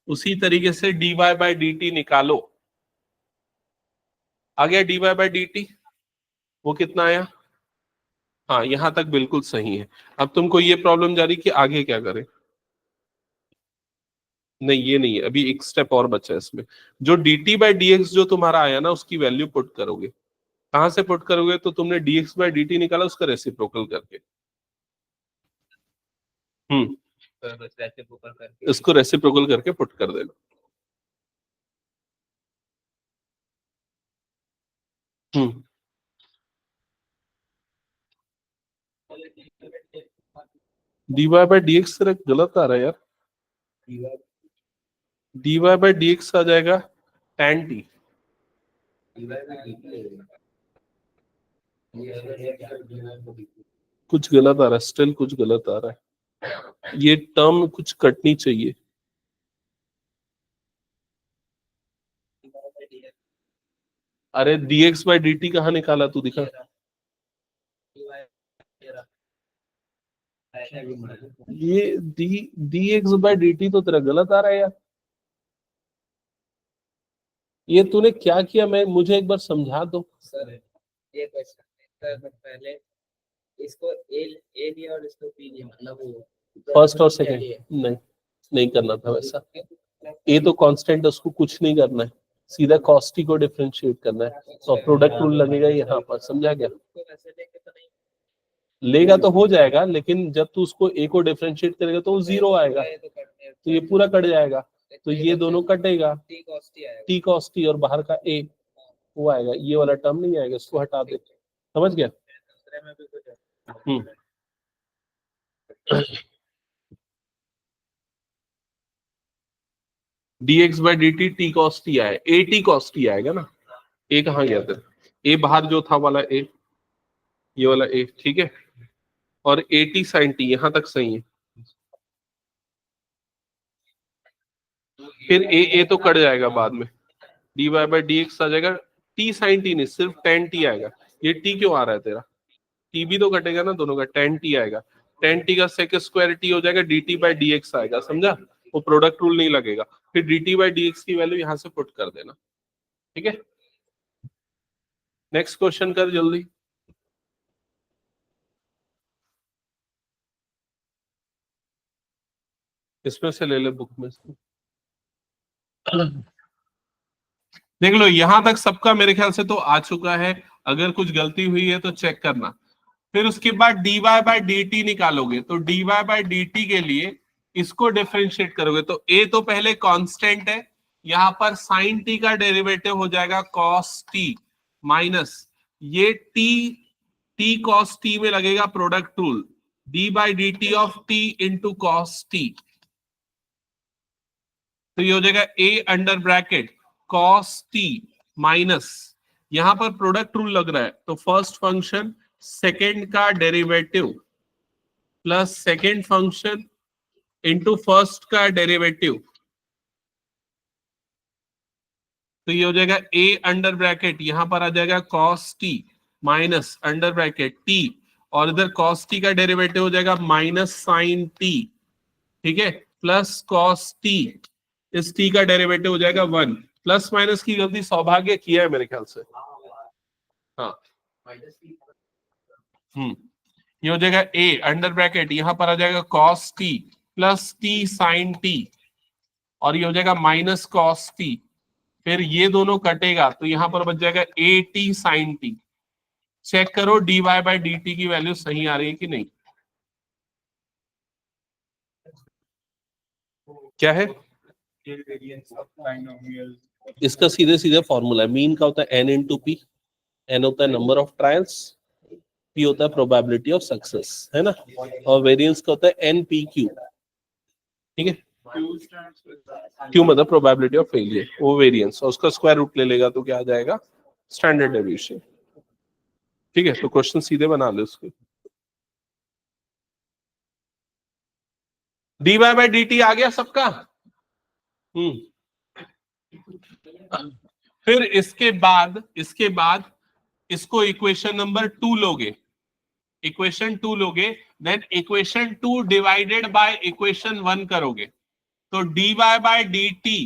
उसी तरीके से dy बाई डी टी निकालो। आ गया dy बाई डी टी, वो कितना आया? हाँ, यहां तक बिल्कुल सही है। अब तुमको ये प्रॉब्लम जा रही कि आगे क्या करें? नहीं, ये नहीं है, अभी एक स्टेप और बचा है इसमें। जो dt बाई डी एक्स जो तुम्हारा आया ना, उसकी वैल्यू पुट करोगे। कहां से पुट करोगे? तो तुमने dx बाई dt निकाला, उसका रेसिप्रोकल करके। इसको रेसिप्रोकल करके पुट कर देना। dy बाई डी एक्स गलत आ रहा है यार। dy बाई डी एक्स आ जाएगा tan t। कुछ गलत आ रहा है, स्टिल कुछ गलत आ रहा है, ये टर्म कुछ कटनी चाहिए। अरे dx बाई dt कहाँ निकाला तू? दिखा। ये dx बाई dt तो तेरा गलत आ रहा है यार। ये तूने क्या किया? मैं मुझे एक बार समझा दो सर। ये क्वेश्चन सर, पहले इसको ए लिया और इसको पी लिया, मतलब वो फर्स्ट और सेकंड। नहीं करना था वैसा। ए तो कांस्टेंट है, उसको कुछ नहीं करना है, सीधा कॉस्ट को डिफरेंशिएट करना है, तो प्रोडक्ट रूल लगेगा यहाँ पर। समझा क्या? लेगा तो हो जाएगा, लेकिन जब तू उसको ए को डिफरेंशिएट करेगा तो वो 0 आएगा, तो ये पूरा कट जाएगा, तो ये दोनों कटेगा, टी कॉस टी और बाहर का ए वो आएगा, ये वाला टर्म नहीं आएगा, इसको हटा दे। समझ गया? dx by d T T cos T आया, ए टी कॉस टी आएगा ना। ए कहाँ गया था? ए बाहर जो था वाला ए, ये वाला ए, ठीक है। और ए टी साइन टी यहां तक सही है। फिर ए तो कट जाएगा बाद में, d y by d x आ जाएगा, टी साइन टी नहीं, सिर्फ टेन टी आएगा। ये टी क्यों आ रहा है तेरा? टी भी तो कटेगा ना दोनों का, टेन टी आएगा, टेन टी का सेक स्क्वायर टी हो जाएगा, D t by d x आएगा। समझा? वो प्रोडक्ट रूल नहीं लगेगा। फिर D t by d x की वैल्यू यहां से पुट कर देना, ठीक है। नेक्स्ट क्वेश्चन कर जल्दी। इसमें से ले ले बुक में से। देख लो, यहां तक सबका मेरे ख्याल से तो आ चुका है। अगर कुछ गलती हुई है तो चेक करना। फिर उसके बाद dy बाई डी टी निकालोगे, तो dy बाई डी टी के लिए इसको डिफरेंशिएट करोगे, तो a तो पहले कांस्टेंट है, यहां पर साइन t का डेरिवेटिव हो जाएगा cos t माइनस ये t cos t में लगेगा product rule, d by d T of t into cos T, तो ये हो जाएगा a under bracket cos t minus यहां पर प्रोडक्ट रूल लग रहा है, तो फर्स्ट फंक्शन सेकेंड का derivative plus second function into first का डेरिवेटिव, तो ये हो जाएगा a अंडर ब्रैकेट, यहां पर आ जाएगा cos t minus under bracket t, और इधर cos t का डेरिवेटिव हो जाएगा माइनस साइन t, ठीक है, प्लस cos t, इस t का डेरिवेटिव हो जाएगा 1। प्लस माइनस की गलती सौभाग्य किया है मेरे ख्याल से। हाँ, ये हो जाएगा a अंडर ब्रैकेट, यहां पर आ जाएगा cos t plus t sine t, और ये हो जाएगा माइनस cos t, फिर ये दोनों कटेगा तो यहां पर बच जाएगा a t sine t। Check करो dy बाई डी टी की वैल्यू सही आ रही है कि नहीं। क्या है? इसका सीधे सीधे फॉर्मूला है, मीन का होता है n इंटू पी, n होता है नंबर ऑफ ट्रायल्स, p होता है प्रोबेबिलिटी ऑफ सक्सेस, है ना, और वेरिएंस का होता है npq, ठीक है। q मतलब प्रोबेबिलिटी ऑफ फेलियर, वो वेरिएंस, और उसका स्क्वायर रूट ले लेगा तो क्या आ जाएगा? स्टैंडर्ड डेविएशन, ठीक है। तो क्वेश्चन सीधे बना लो उसको। dy बाय dt आ गया सबका? फिर इसके बाद इसको इक्वेशन नंबर 2 लोगे, इक्वेशन 2 लोगे, then equation 2 divided by equation 1 करोगे, तो dy by dt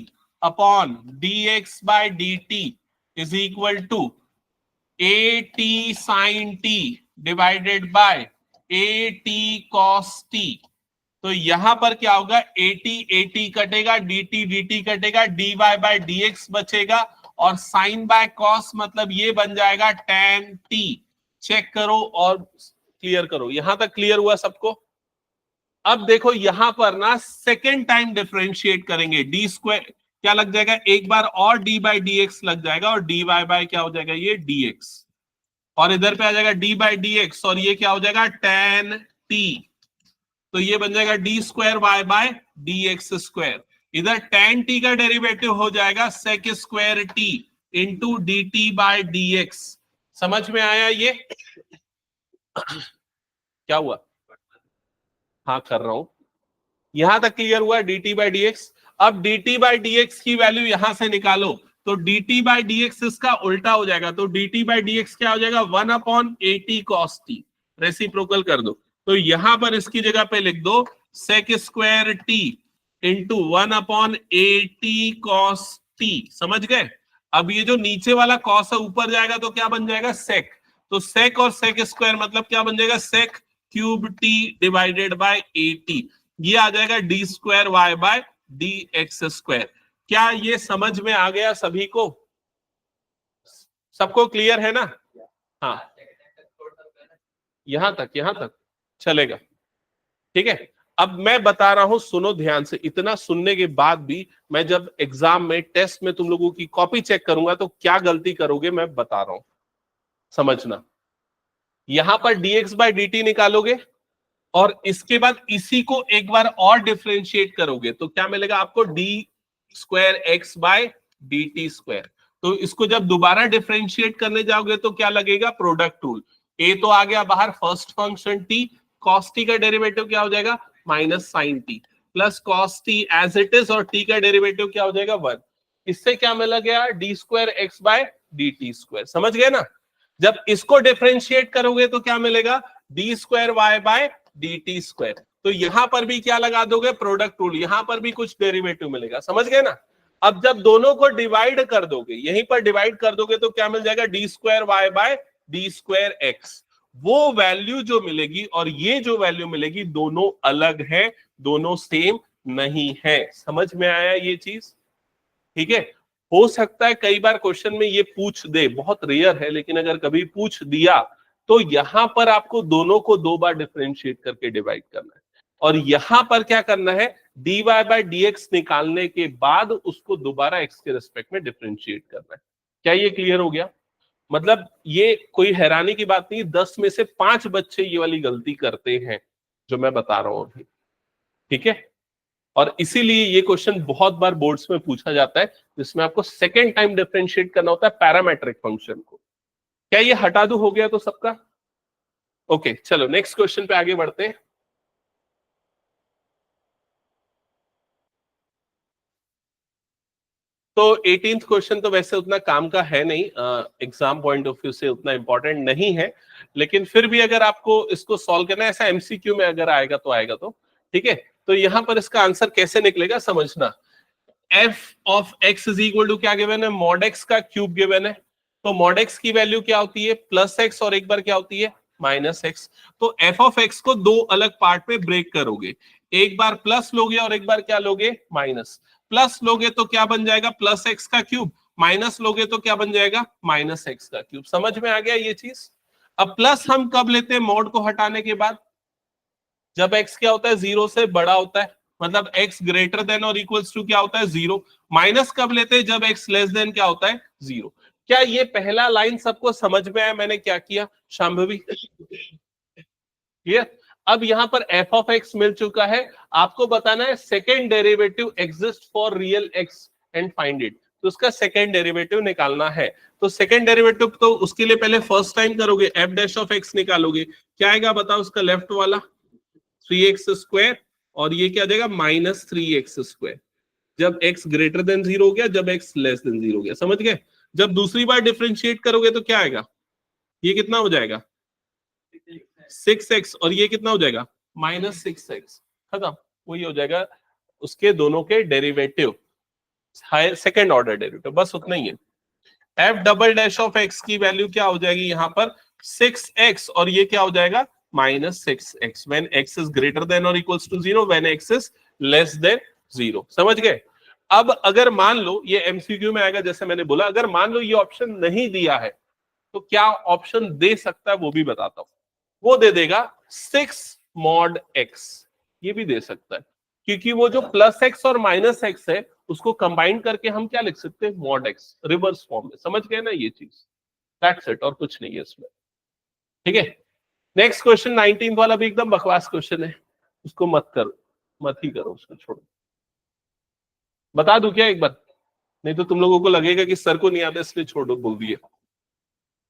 upon dx by dt is equal to at sin t divided by at cos t। तो यहां पर क्या होगा? at कटेगा, dt कटेगा, dy बाय dx बचेगा, और साइन बाय कॉस मतलब ये बन जाएगा tan t। चेक करो और क्लियर करो। यहां तक क्लियर हुआ सबको? अब देखो यहां पर ना सेकेंड टाइम डिफरेंशिएट करेंगे, डी स्क्वायर क्या लग जाएगा? एक बार और डी बाई डी एक्स लग जाएगा, और डी वाई बाय क्या हो जाएगा? ये डी एक्स, और इधर पे आ जाएगा डी बाई डी एक्स, और ये क्या हो जाएगा? tan t। तो ये बन जाएगा d square y by d x square. इधर tan t का डेरिवेटिव हो जाएगा sec square t into d t by d x. समझ में आया ये? क्या हुआ? हाँ कर रहा हूं। यहां तक क्लियर हुआ? D t by d x. अब d t by d x की वैल्यू यहां से निकालो, तो d t by d x इसका उल्टा हो जाएगा, तो d t by d x क्या हो जाएगा? 1 upon a t cos t, reciprocal कर दो। तो यहां पर इसकी जगह पे लिख दो sec square t into 1 upon a t cos t. समझ गए? अब ये जो नीचे वाला कॉस है ऊपर जाएगा तो क्या बन जाएगा? सेक। तो सेक और सेक स्क्वायर मतलब क्या बन जाएगा? Sec cube t divided by a t. ये आ जाएगा d square y by d x square. क्या ये समझ में आ गया सभी को? सबको क्लियर है ना? हाँ, यहां तक चलेगा, ठीक है। अब मैं बता रहा हूं, सुनो ध्यान से। इतना सुनने के बाद भी मैं जब एग्जाम में टेस्ट में तुम लोगों की कॉपी चेक करूंगा तो क्या गलती करोगे मैं बता रहा हूं, समझना। यहां पर dx बाय dt निकालोगे, और इसके बाद इसी को एक बार और डिफरेंशिएट करोगे तो क्या मिलेगा आपको? D square x by d t square. तो इसको जब दोबारा डिफरेंशिएट करने जाओगे तो क्या लगेगा? Product rule. ए तो आ गया बाहर, first function t, cos t का डेरिवेटिव क्या हो जाएगा? Minus sine t, plus cos t as it is, और टी का डेरिवेटिव क्या हो जाएगा? 1। इससे क्या मिला गया? D square x by d t square. समझ गए ना? जब इसको डिफरेंशिएट करोगे तो क्या मिलेगा? D square y by d t square. तो यहां पर भी क्या लगा दोगे? Product rule. यहां पर भी कुछ डेरिवेटिव मिलेगा। समझ गए ना? अब जब दोनों को डिवाइड कर दोगे, यहीं पर डिवाइड कर दोगे तो क्या मिल जाएगा? D square y by d square x. वो वैल्यू जो मिलेगी और ये जो वैल्यू मिलेगी दोनों अलग है, दोनों सेम नहीं है। समझ में आया ये चीज? ठीक है। हो सकता है कई बार क्वेश्चन में ये पूछ दे, बहुत रेयर है, लेकिन अगर कभी पूछ दिया तो यहां पर आपको दोनों को 2 बार डिफरेंशिएट करके डिवाइड करना है, और यहां पर क्या करना है? dy बाय dx निकालने के बाद उसको दोबारा x के रिस्पेक्ट में डिफरेंशिएट करना है। क्या ये क्लियर हो गया? मतलब ये कोई हैरानी की बात नहीं, 10 में से 5 बच्चे ये वाली गलती करते हैं जो मैं बता रहा हूं अभी, ठीक है। और इसीलिए ये क्वेश्चन बहुत बार बोर्ड्स में पूछा जाता है, जिसमें आपको सेकेंड टाइम डिफरेंशिएट करना होता है पैरामेट्रिक फंक्शन को। क्या ये हटा दो? हो गया तो सबका? ओके, चलो नेक्स्ट क्वेश्चन पे आगे बढ़ते हैं। तो 18th क्वेश्चन तो वैसे उतना काम का है नहीं, एग्जाम पॉइंट ऑफ व्यू से उतना इंपॉर्टेंट नहीं है, लेकिन फिर भी अगर आपको इसको सॉल्व करना है, ऐसा एमसीक्यू में अगर आएगा तो ठीक है। तो यहां पर इसका आंसर कैसे निकलेगा समझना। f of x is equal to क्या गिवन है? मॉड x का क्यूब गिवन है। तो मॉड x की वैल्यू क्या होती है? प्लस x, और एक बार क्या होती है? Minus x। तो f ऑफ x को 2 अलग पार्ट में ब्रेक करोगे, एक बार प्लस लोगे और एक बार क्या लोगे? माइनस। प्लस लोगे तो क्या बन जाएगा? प्लस x का क्यूब। माइनस लोगे तो क्या बन जाएगा? माइनस x का क्यूब। समझ में आ गया ये चीज? अब प्लस हम कब लेते हैं? मॉड को हटाने के बाद, जब x क्या होता है? 0 से बड़ा होता है। मतलब x ग्रेटर देन और इक्वल्स टू क्या होता है 0। माइनस कब लेते हैं, जब x लेस देन क्या होता है 0। क्या ये पहला लाइन सबको समझ में आया मैंने क्या किया शांभवी? क्लियर? अब यहां पर f ऑफ x मिल चुका है, आपको बताना है second derivative exist for real x and find it. तो उसका सेकेंड डेरिवेटिव निकालना है। तो सेकेंड डेरिवेटिव तो उसके लिए पहले फर्स्ट टाइम करोगे, f डैश ऑफ x निकालोगे, क्या आएगा बताओ उसका लेफ्ट वाला 3x स्क्वायर, और ये क्या आ जाएगा माइनस 3x स्क्वायर, जब x ग्रेटर देन 0 हो गया, जब x लेस देन 0 हो गया। समझ गए? जब दूसरी बार डिफरेंशिएट करोगे तो क्या आएगा, ये कितना हो जाएगा 6x, और ये कितना हो जाएगा माइनस 6x। खत्म, वही हो जाएगा उसके दोनों के डेरिवेटिव, सेकेंड ऑर्डर डेरिवेटिव, बस उतना ही है। F double dash of x की वैल्यू क्या हो जाएगी यहाँ पर 6x, और ये क्या हो जाएगा minus 6x when x is greater than और equals to 0, when x is less than 0। समझ गए? अब अगर मान लो ये एमसीक्यू में आएगा, जैसे मैंने बोला, अगर मान लो ये ऑप्शन नहीं दिया है तो क्या ऑप्शन दे सकता है वो भी बताता हूं। वो दे देगा 6 mod x, ये भी दे सकता है, क्योंकि वो जो प्लस x और माइनस x है उसको कंबाइन करके हम क्या लिख सकते हैं mod x, रिवर्स फॉर्म में। समझ गए ना ये चीज? दैट्स इट, और कुछ नहीं है इसमें। ठीक है, नेक्स्ट क्वेश्चन 19 वाला भी एकदम बकवास क्वेश्चन है, उसको मत करो, मत ही करो, उसको छोड़ो। बता दूं क्या एक बार? नहीं तो तुम लोगों को लगेगा कि सर को नहीं आता इसलिए छोड़ो, बोल दिए।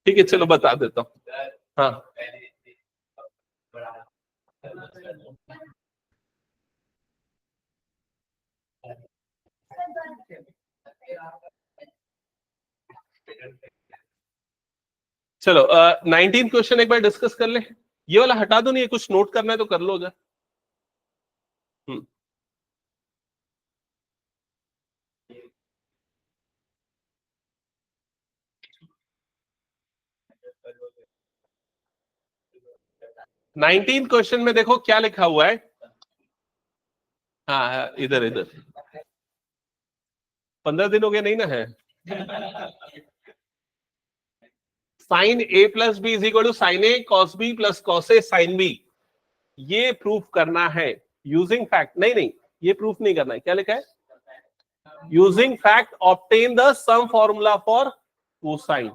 ठीक है चलो बता देता हूं। हाँ चलो 19 क्वेश्चन एक बार डिस्कस कर ले। ये वाला हटा दो, नहीं कुछ नोट करना है तो कर लो उधर। 19 क्वेश्चन में देखो क्या लिखा हुआ है। हाँ इधर इधर 15 दिन हो गए नहीं ना है। Sine a plus b is equal to sine a cos b plus cos a sine b, ये प्रूफ करना है यूजिंग फैक्ट। नहीं ये प्रूफ नहीं करना है, क्या लिखा है using fact obtain the sum formula for cosine,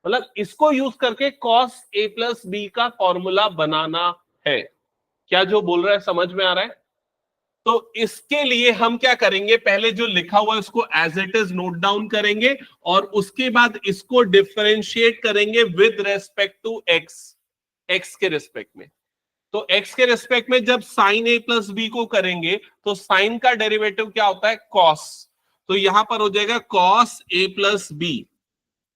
मतलब इसको यूज करके कॉस ए प्लस बी का फॉर्मूला बनाना है। क्या जो बोल रहा है समझ में आ रहा है? तो इसके लिए हम क्या करेंगे, पहले जो लिखा हुआ है उसको as it is note down करेंगे, और उसके बाद इसको डिफरेंशिएट करेंगे with respect to x, x के रेस्पेक्ट में। तो x के रेस्पेक्ट में जब साइन ए प्लस बी को करेंगे तो साइन का डेरिवेटिव क्या होता है कॉस, तो यहां पर हो जाएगा कॉस ए प्लस बी।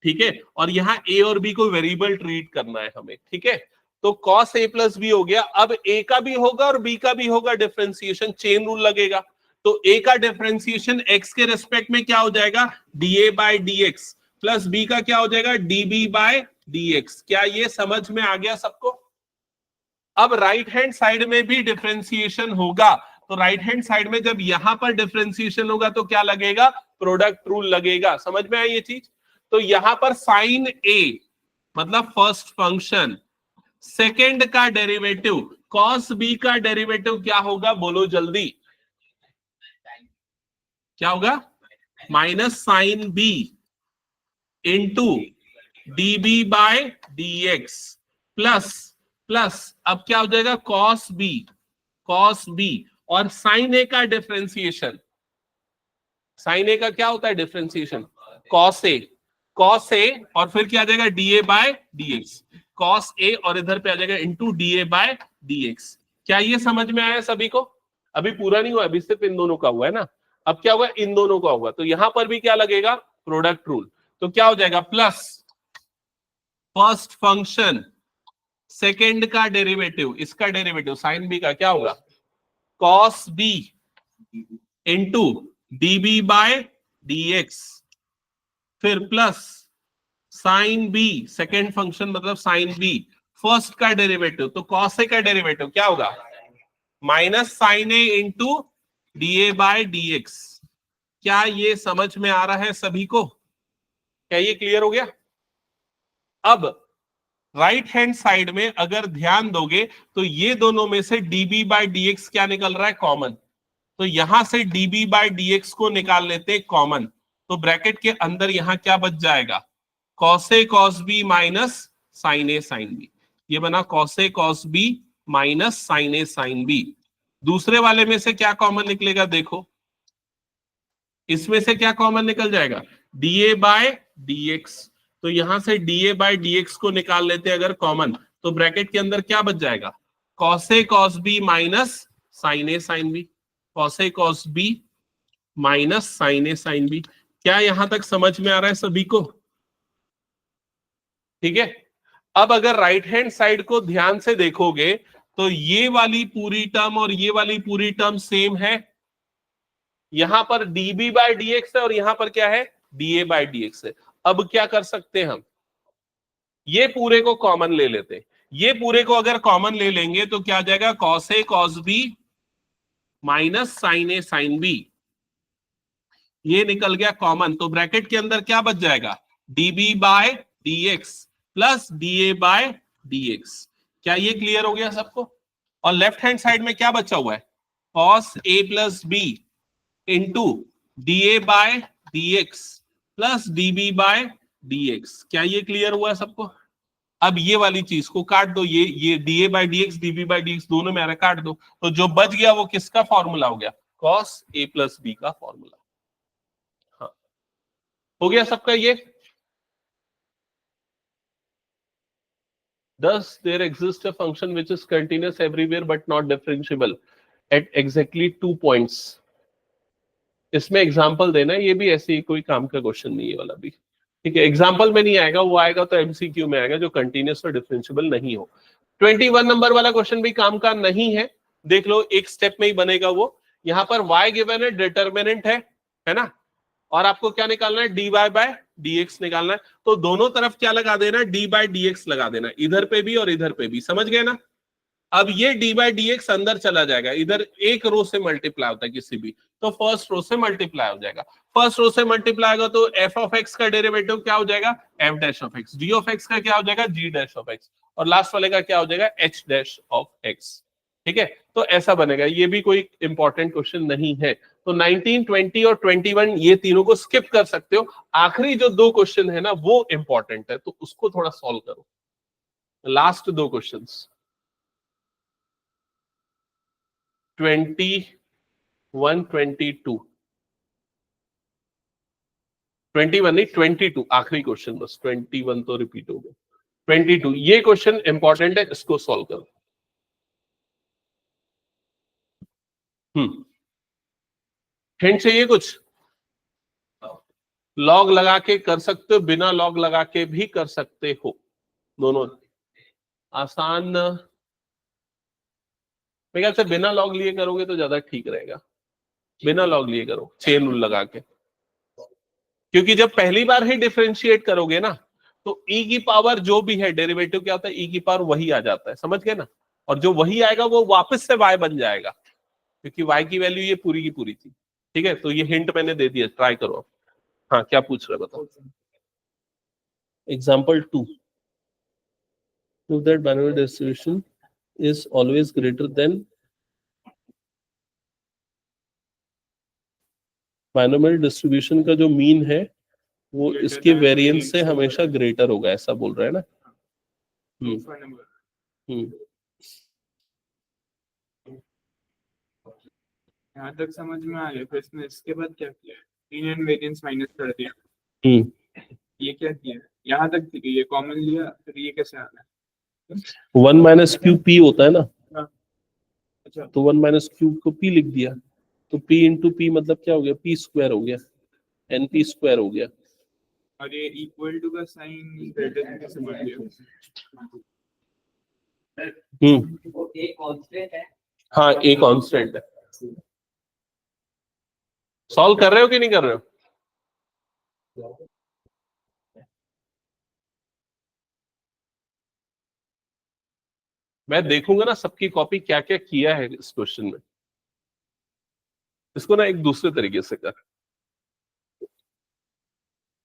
ठीक है, और यहां ए और बी को वेरिएबल ट्रीट करना है हमें। ठीक है, तो कॉस ए प्लस बी हो गया। अब ए का भी होगा और बी का भी होगा डिफरेंशिएशन, चेन रूल लगेगा। तो ए का डिफरेंशिएशन एक्स के रेस्पेक्ट में क्या हो जाएगा d A by d x, plus B का क्या हो जाएगा d B by d x. क्या ये समझ में आ गया सबको? अब राइट हैंड साइड में भी डिफरेंशिएशन होगा, तो राइट हैंड साइड में जब यहां पर डिफरेंशिएशन होगा तो क्या लगेगा प्रोडक्ट रूल लगेगा। समझ में आई ये चीज? तो यहां पर साइन ए मतलब फर्स्ट फंक्शन, सेकेंड का डेरिवेटिव कॉस बी का डेरिवेटिव क्या होगा बोलो जल्दी, क्या होगा minus sine B into d B by d x plus plus अब क्या हो जाएगा कॉस बी और साइन ए का डिफरेंशिएशन, साइन ए का क्या होता है डिफरेंशिएशन कॉस ए और फिर क्या आ जाएगा d A by d x, cos a और इधर पे आ जाएगा into d A by d x. क्या ये समझ में आया सभी को? अभी पूरा नहीं हुआ, अभी सिर्फ इन दोनों का हुआ है ना, अब क्या होगा इन दोनों का होगा, तो यहां पर भी क्या लगेगा प्रोडक्ट रूल। तो क्या हो जाएगा प्लस फर्स्ट फंक्शन सेकेंड का डेरिवेटिव, इसका डेरिवेटिव साइन बी का क्या होगा cos b into d B by d x, फिर plus sine b second function मतलब साइन बी फर्स्ट का डेरिवेटिव, तो कॉस ए का डेरिवेटिव क्या होगा minus sine a into d A by d x. क्या ये समझ में आ रहा है सभी को? क्या ये क्लियर हो गया? अब राइट हैंड साइड में अगर ध्यान दोगे तो ये दोनों में से db बाय dx क्या निकल रहा है कॉमन, तो यहां से dB बाय dx को निकाल लेते हैं कॉमन, तो ब्रैकेट के अंदर यहां क्या बच जाएगा, cos A cos B minus sin A sin B। ये बना cos A cos B minus sin A sin B। दूसरे वाले में से क्या कॉमन निकलेगा, देखो इसमें से क्या कॉमन निकल जाएगा, dA बाय dx। तो यहां से dA बाय dx को निकाल लेते हैं अगर कॉमन, तो ब्रैकेट के अंदर क्या बच जाएगा, cos A cos B minus sin A sin B, cos A cos B minus sin A sin B। क्या यहां तक समझ में आ रहा है सभी को? ठीक है। अब अगर राइट हैंड साइड को ध्यान से देखोगे तो ये वाली पूरी टर्म और ये वाली पूरी टर्म सेम है। यहां पर dB बाय dx है और यहां पर क्या है, dA बाय dx है। अब क्या कर सकते हैं हम, ये पूरे को कॉमन ले लेते हैं। ये पूरे को अगर कॉमन ले लेंगे तो क्या आ जाएगा, cos A cos B minus sin A sin B। ये निकल गया कॉमन, तो ब्रैकेट के अंदर क्या बच जाएगा, dB by dx plus dA by dx। क्या ये क्लियर हो गया सबको? और लेफ्ट हैंड साइड में क्या बचा हुआ है, cos A plus B into dA by dx plus dB by dx। क्या ये क्लियर हुआ है सबको? अब ये वाली चीज को काट दो, ये dA by dx dB by dx दोनों में आ रहा है, काट दो, तो जो बच गया वो किसका फॉर्मूला हो गया, cos A प्लस B का फॉर्मूला। हाँ, हो गया सबका ये। Thus, there exists a function which is continuous everywhere but not differentiable at exactly 2 points. इसमें एग्जांपल देना है, ये भी ऐसे ही कोई काम का क्वेश्चन नहीं है वाला भी, ठीक है। एग्जांपल में नहीं आएगा, वो आएगा तो एमसीक्यू में आएगा जो कंटिन्यूस और डिफरेंशिएबल नहीं हो। 21 नंबर वाला क्वेश्चन भी काम का नहीं है, देख लो एक स्टेप में ही बनेगा वो। यहाँ पर y गिवन है, डिटर्मिनेंट है ना, और आपको क्या निकालना है, dy बाय dx निकालना है। तो दोनों तरफ क्या लगा देना, d बाय dx लगा देना, इधर पे भी और इधर पे भी, समझ गए ना। अब ये d बाय dx अंदर चला जाएगा, इधर एक रो से मल्टीप्लाई होता है किसी भी, तो फर्स्ट रो से मल्टीप्लाई हो जाएगा। फर्स्ट रो से मल्टीप्लाई होगा तो f ऑफ x का डेरिवेटिव क्या हो जाएगा, f dash of x, g of x का क्या हो जाएगा, g डैश ऑफ x, और लास्ट वाले का क्या हो जाएगा, h डैश ऑफ x। ठीक है, तो ऐसा बनेगा, ये भी कोई इंपॉर्टेंट क्वेश्चन नहीं है। तो 19, 20 और 21 ये तीनों को स्किप कर सकते हो। आखिरी जो दो क्वेश्चन है ना वो इंपॉर्टेंट है, तो उसको थोड़ा सॉल्व करो। लास्ट दो क्वेश्चंस 21, 22, 21 नहीं 22, आखिरी क्वेश्चन बस, 21 तो रिपीट हो गया। 22 ये क्वेश्चन इंपॉर्टेंट है, इसको सॉल्व करो। हिंट चाहिए कुछ? लॉग लगा के कर सकते हो, बिना लॉग लगा के भी कर सकते हो, दोनों आसान। मेरे ख्याल से बिना लॉग लिए करोगे तो ज्यादा ठीक रहेगा, बिना लॉग लिए करो, चेन रूल लगा के, क्योंकि जब पहली बार ही डिफरेंशिएट करोगे ना तो e की पावर जो भी है, डेरिवेटिव क्या होता है, e की पावर वही आ जाता है, समझ गए ना। और जो वही आएगा वो वापस से y बन जाएगा, क्योंकि y की वैल्यू ये पूरी की पूरी थी। ठीक है, तो ये हिंट मैंने दे दिया, ट्राई करो। हाँ, क्या पूछ रहे बताओ। Example 2, prove that binomial distribution is always greater than, binomial distribution का जो मीन है वो इसके वेरिएंस से हमेशा ग्रेटर होगा, ऐसा बोल रहा है ना। यहाँ तक समझ में आ गया, फिर इसने इसके बाद क्या किया, मीन एंड वेरिएंस माइनस कर दिया। ये क्या किया, यहाँ तक ये कॉमन लिया, फिर ये कैसे आना है, 1 माइनस क्यू पी होता है ना, अच्छा तो 1 माइनस क्यू को पी लिख दिया, तो पी इंटू पी मतलब क्या हो गया, पी स्क्वायर हो गया, एन पी स्क्वायर हो गया। और ये इक्वल टू का साइन ग्रेटर कैसे बन गया, एक कांस्टेंट है। हाँ, एक कांस्टेंट है। सॉल्व कर रहे हो कि नहीं कर रहे हो? मैं देखूंगा ना सबकी कॉपी क्या क्या किया है इस क्वेश्चन में, इसको ना एक दूसरे तरीके से कर।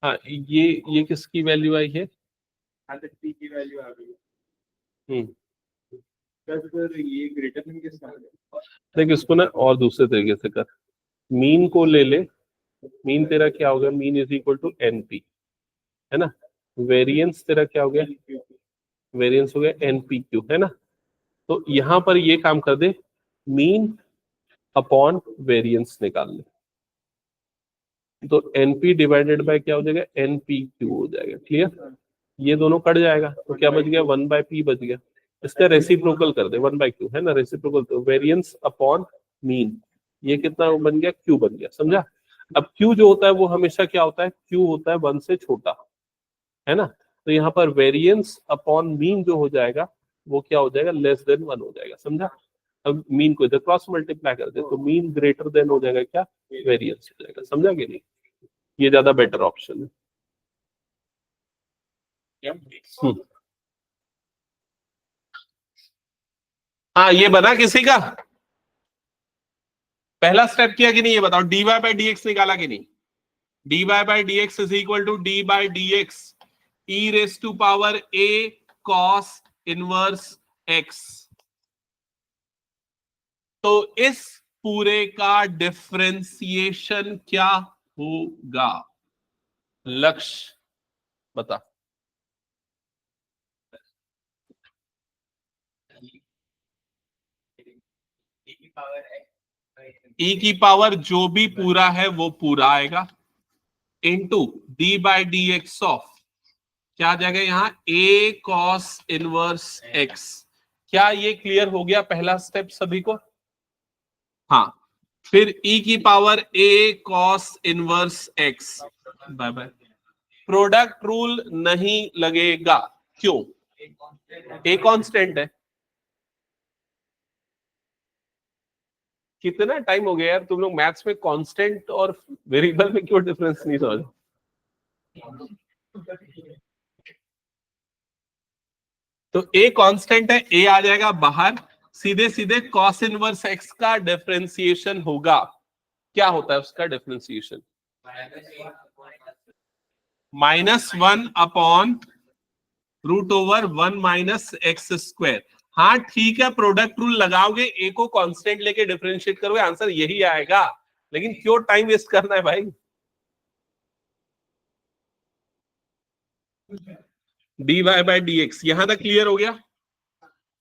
हाँ, ये किसकी वैल्यू आई है, यहाँ तक p की वैल्यू आ गई। सर ये ग्रेटर देन के साथ देख इसको ना और दूसरे तरीके से कर, मीन को ले ले, मीन तेरा क्या हो गया, mean is equal to np, है ना, वेरिएंस तेरा क्या हो गया, वेरिएंस हो गया एनपीक्यू, है ना। तो यहां पर ये काम कर दे, मीन अपॉन वेरिएंस निकाल ले, तो एनपी डिवाइडेड बाय क्या हो जाएगा, एनपीक्यू हो जाएगा। क्लियर, ये दोनों कट जाएगा तो क्या बच गया, 1/p बच गया। इसका रेसिप्रोकल कर दे, 1/q, है ना, रेसिप्रोकल, तो वेरिएंस अपॉन मीन, ये कितना बन गया, q बन गया, समझा। अब q जो होता है वो हमेशा क्या होता है, q होता है 1 से छोटा, है ना। तो यहाँ पर वेरिएंस अपॉन मीन जो हो जाएगा वो क्या हो जाएगा, लेस देन 1 हो जाएगा, समझा। अब मीन को इधर क्रॉस मल्टीप्लाई कर दे तो मीन ग्रेटर देन हो जाएगा क्या, वेरिएंस हो जाएगा, समझा कि नहीं। ये ज्यादा बेटर ऑप्शन है। हाँ, ये बना किसी का, पहला स्टेप किया कि नहीं, ये बताओ। dy बाई डी एक्स निकाला कि नहीं, dy by d x is equal to d by d x e raise to power a cos inverse x। तो इस पूरे का डिफरेंशिएशन क्या होगा, लक्ष्य बता। e की पावर जो भी पूरा है वो पूरा आएगा, into D by d x of क्या आ जाएगा यहाँ, a cos इनवर्स x। क्या ये क्लियर हो गया पहला स्टेप सभी को। हाँ, फिर e की power a cos inverse x, by by. Product rule नहीं लगेगा, क्यों, a कांस्टेंट है। कितना टाइम हो गया यार तुम लोग मैथ्स में कांस्टेंट और वेरिएबल में क्यों डिफरेंस नहीं समझ। तो a कांस्टेंट है, a आ जाएगा बाहर, सीधे सीधे cos इनवर्स x का डिफरेंशिएशन होगा। क्या होता है उसका differentiation, -1 upon root over 1 minus x square. हाँ ठीक है, प्रोडक्ट रूल लगाओगे, a को कांस्टेंट लेके डिफरेंशिएट करोगे, आंसर यही आएगा। लेकिन क्यों टाइम वेस्ट करना है भाई। dy बाई डी एक्स यहां तक क्लियर हो गया।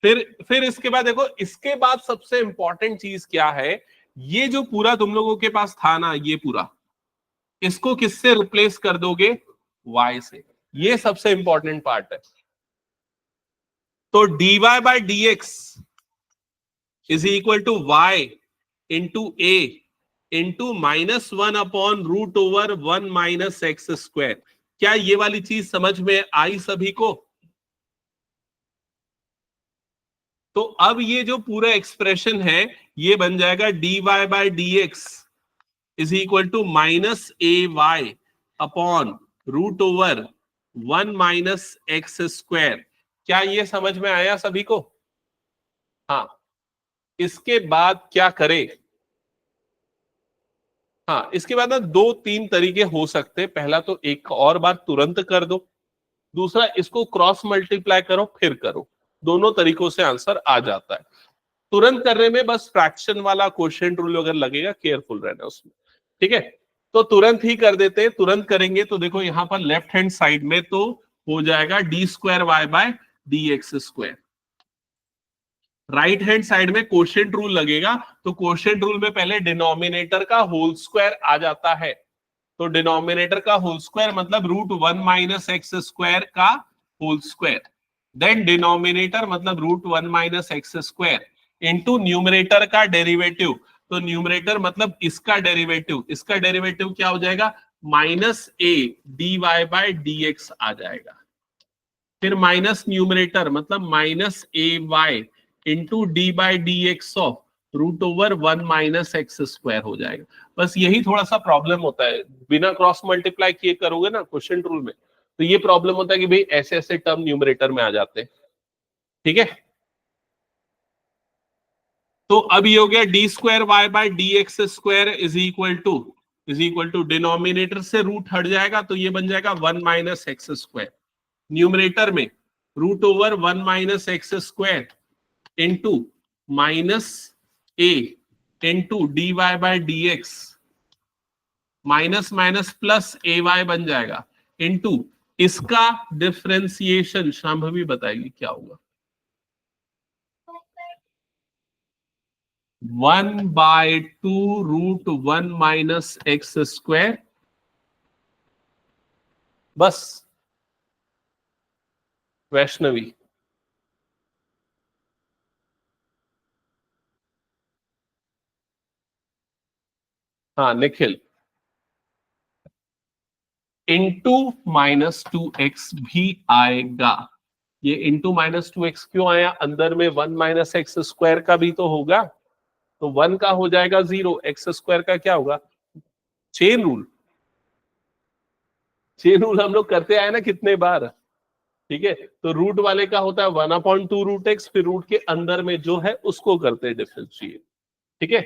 फिर इसके बाद देखो, इसके बाद सबसे इंपॉर्टेंट चीज क्या है, ये जो पूरा तुम लोगों के पास था ना, ये पूरा, इसको किससे रिप्लेस कर दोगे, y से। ये सबसे इंपॉर्टेंट पार्ट है। तो dy by d x is equal to y into a into -1 upon root over 1 minus x square. क्या ये वाली चीज समझ में आई सभी को। तो अब ये जो पूरा एक्सप्रेशन है ये बन जाएगा dy by d x is equal to -ay upon root over 1 minus x square. क्या ये समझ में आया सभी को। हाँ, इसके बाद क्या करें, हाँ इसके बाद ना 2-3 तरीके हो सकते हैं। पहला तो एक और बार तुरंत कर दो, दूसरा इसको क्रॉस मल्टीप्लाई करो फिर करो, दोनों तरीकों से आंसर आ जाता है। तुरंत करने में बस फ्रैक्शन वाला क्वोशिएंट रूल अगर लगेगा, केयरफुल रहना उसमें, ठीक है। तो तुरंत ही कर देते हैं, तुरंत करेंगे तो देखो यहां पर लेफ्ट हैंड साइड में तो हो जाएगा d square y by d x square. Right hand side में क्वोशिएंट रूल लगेगा, तो क्वोशिएंट रूल में पहले डिनोमिनेटर का होल स्क्वायर आ जाता है। तो डिनोमिनेटर का होल स्क्वायर मतलब रूट 1 माइनस एक्स स्क्वायर का होल स्क्वायर, देन डिनोमिनेटर मतलब root 1 minus x square into numerator का डेरिवेटिव। तो न्यूमरेटर मतलब इसका डेरिवेटिव, इसका डेरिवेटिव क्या हो जाएगा, -a dy बाय dx आ जाएगा। फिर माइनस न्यूमरेटर मतलब -ay into d by d x of root over 1 minus x square हो जाएगा। बस यही थोड़ा सा प्रॉब्लम होता है, बिना क्रॉस मल्टीप्लाई किए करोगे ना क्वोशिएंट रूल में, तो ये प्रॉब्लम होता है कि भाई ऐसे ऐसे टर्म न्यूमरेटर में आ जाते हैं, ठीक है। तो अब ये हो गया d square y by d x square is equal to denominator से रूट हट जाएगा तो ये बन जाएगा 1 माइनस एक्स स्क्वायर, न्यूमरेटर में root over 1 minus x square into minus a into d y by d x, minus minus plus a y बन जाएगा, इंटू इसका डिफरेंशिएशन शांभवी बताएगी क्या होगा, 1/2 √1 माइनस एक्स स्क्वायर, बस। वैष्णवी, हाँ निखिल, इंटू -2x भी आएगा। ये इंटू -2x क्यों आया, अंदर में 1 माइनस एक्स स्क्वायर का भी तो होगा, तो 1 का हो जाएगा 0, एक्स स्क्वायर का क्या होगा, चेन रूल। चेन रूल हम लोग करते आए ना कितने बार, ठीक है। तो रूट वाले का होता है 1/2 √x, फिर रूट के अंदर में जो है उसको करते हैं डिफरेंशिएट, ठीक है।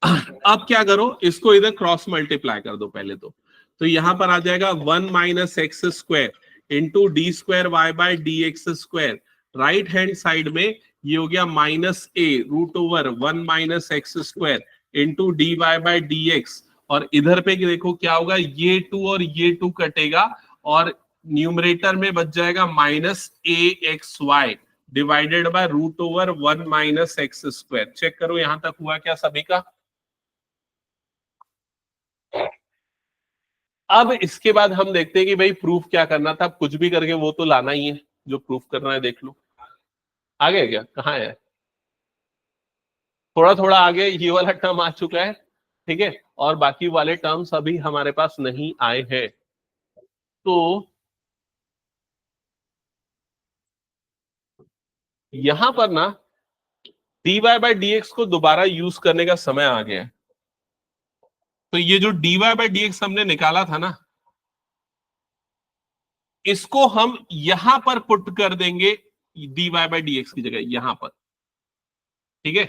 अब क्या करो, इसको इधर क्रॉस मल्टीप्लाई कर दो पहले तो यहां पर आ जाएगा 1 minus x square into d square y by d x square, right hand side में ये हो गया -a√1 minus x square into d y by d x, और इधर पे देखो क्या होगा, ये 2 और ये 2 कटेगा और न्यूमरेटर में बच जाएगा -axy divided by √1 minus x square. Check करो यहां तक हुआ क्या सभी का। अब इसके बाद हम देखते हैं कि भाई प्रूफ क्या करना था, कुछ भी करके वो तो लाना ही है, जो प्रूफ करना है देख लो। आ गया क्या, कहाँ है, थोड़ा थोड़ा आगे ये वाला टर्म आ चुका है, ठीक है, और बाकी वाले टर्म्स अभी हमारे पास नहीं आए हैं। तो यहां पर ना dy बाय dx को दोबारा यूज करने का समय आ गया है। तो ये जो dy बाय dx हमने निकाला था ना, इसको हम यहां पर पुट कर देंगे dy बाय dx की जगह यहां पर, ठीक है।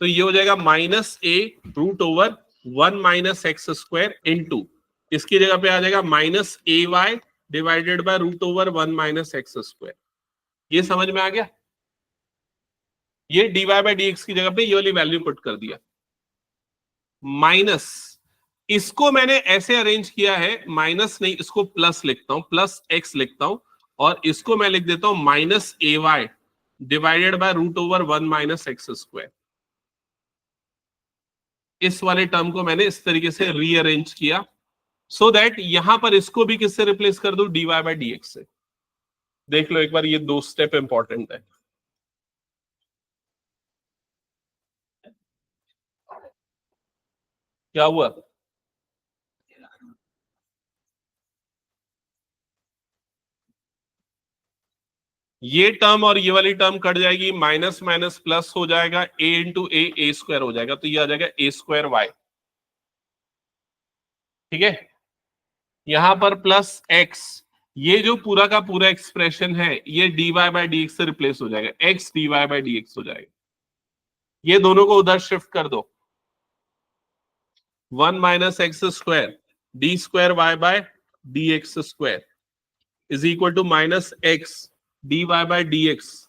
तो ये हो जाएगा -a√1 minus x square into, इसकी जगह पे आ जाएगा -ay divided by √1 minus x square. ये समझ में आ गया, ये dy बाय dx की जगह पे ये वाली वैल्यू पुट कर दिया, माइनस इसको मैंने ऐसे अरेंज किया है, माइनस नहीं इसको प्लस लिखता हूं, प्लस एक्स लिखता हूं, और इसको मैं लिख देता हूं -ay divided by √1 minus x square. इस वाले टर्म को मैंने इस तरीके से रीअरेंज किया सो दैट यहां पर इसको भी किससे रिप्लेस कर दूं, dy बाय dx से। देख लो एक बार, ये 2 स्टेप इंपॉर्टेंट है। क्या हुआ, ये टर्म और ये वाली टर्म कट जाएगी, माइनस माइनस प्लस हो जाएगा, a इंटू ए स्क्वायर हो जाएगा, तो ये आ जाएगा a²y, ठीक है। यहां पर प्लस x, ये जो पूरा का पूरा एक्सप्रेशन है ये dy बाय dx से रिप्लेस हो जाएगा, x dy बाय dx हो जाएगा। ये दोनों को उधर शिफ्ट कर दो, 1 minus x square d square y by d x square is equal to -x dy bye dx।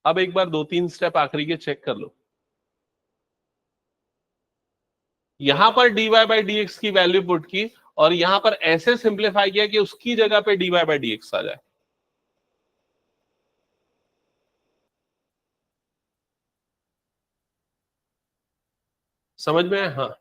अब एक बार 2-3 स्टेप आखिरी के चेक कर लो। यहां पर dy बाय dx की वैल्यू पुट की और यहां पर ऐसे सिंप्लीफाई किया कि उसकी जगह पे dy बाय dx आ जाए। समझ में है, हाँ।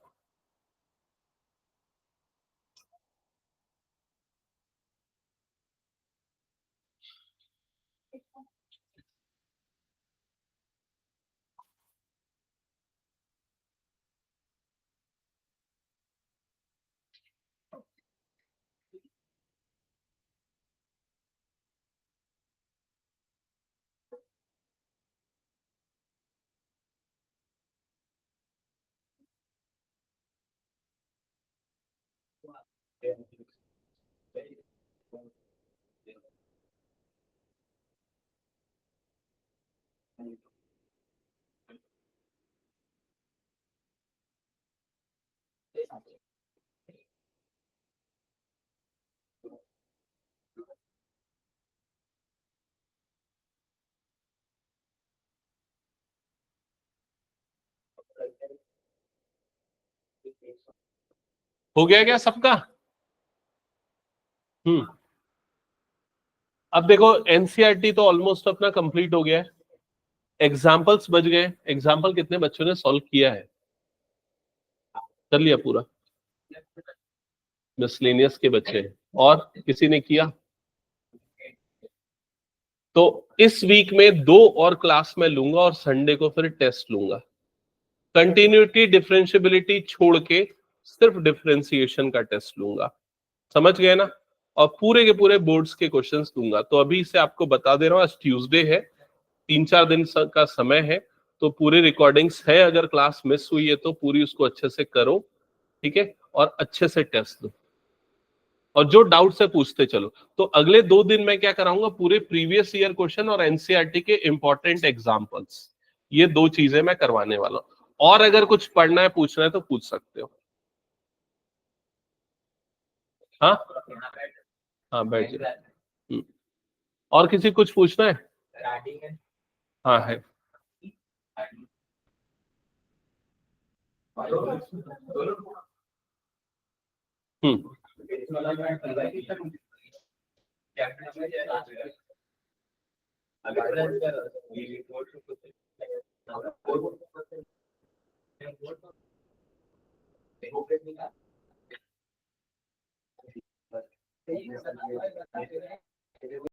हो गया क्या सबका? अब देखो एनसीईआरटी तो ऑलमोस्ट अपना कंप्लीट हो गया है, एग्जाम्पल्स बच गए। एग्जाम्पल कितने बच्चों ने सॉल्व किया है? कर लिया पूरा? मिसलेनियस के बच्चे हैं, और किसी ने किया? तो इस वीक में 2 और क्लास में लूंगा और संडे को फिर टेस्ट लूंगा। कंटिन्यूटी डिफरेंशियबिलिटी छोड़ के सिर्फ डिफरेंशिएशन का टेस्ट लूंगा, समझ गए ना? और पूरे के पूरे बोर्ड्स के क्वेश्चंस दूंगा। तो अभी से आपको बता दे रहा हूं, आज ट्यूसडे है, 3-4 दिन का समय है, तो पूरी रिकॉर्डिंग्स है। अगर क्लास मिस हुई है तो पूरी उसको अच्छे से करो, ठीक है, और अच्छे से टेस्ट दो, और जो डाउट है पूछते चलो। तो अगले 2 दिन मैं क्या कराऊंगा, पूरे प्रीवियस ईयर क्वेश्चन और एनसीईआरटी के इंपॉर्टेंट एग्जांपल्स, ये 2 चीजें मैं करवाने वाला हूं। और अगर कुछ पढ़ना है, पूछना है तो पूछ सकते हो। हाँ हाँ, बैठ जाओ। और किसी को कुछ पूछना है? हाँ है। हम्म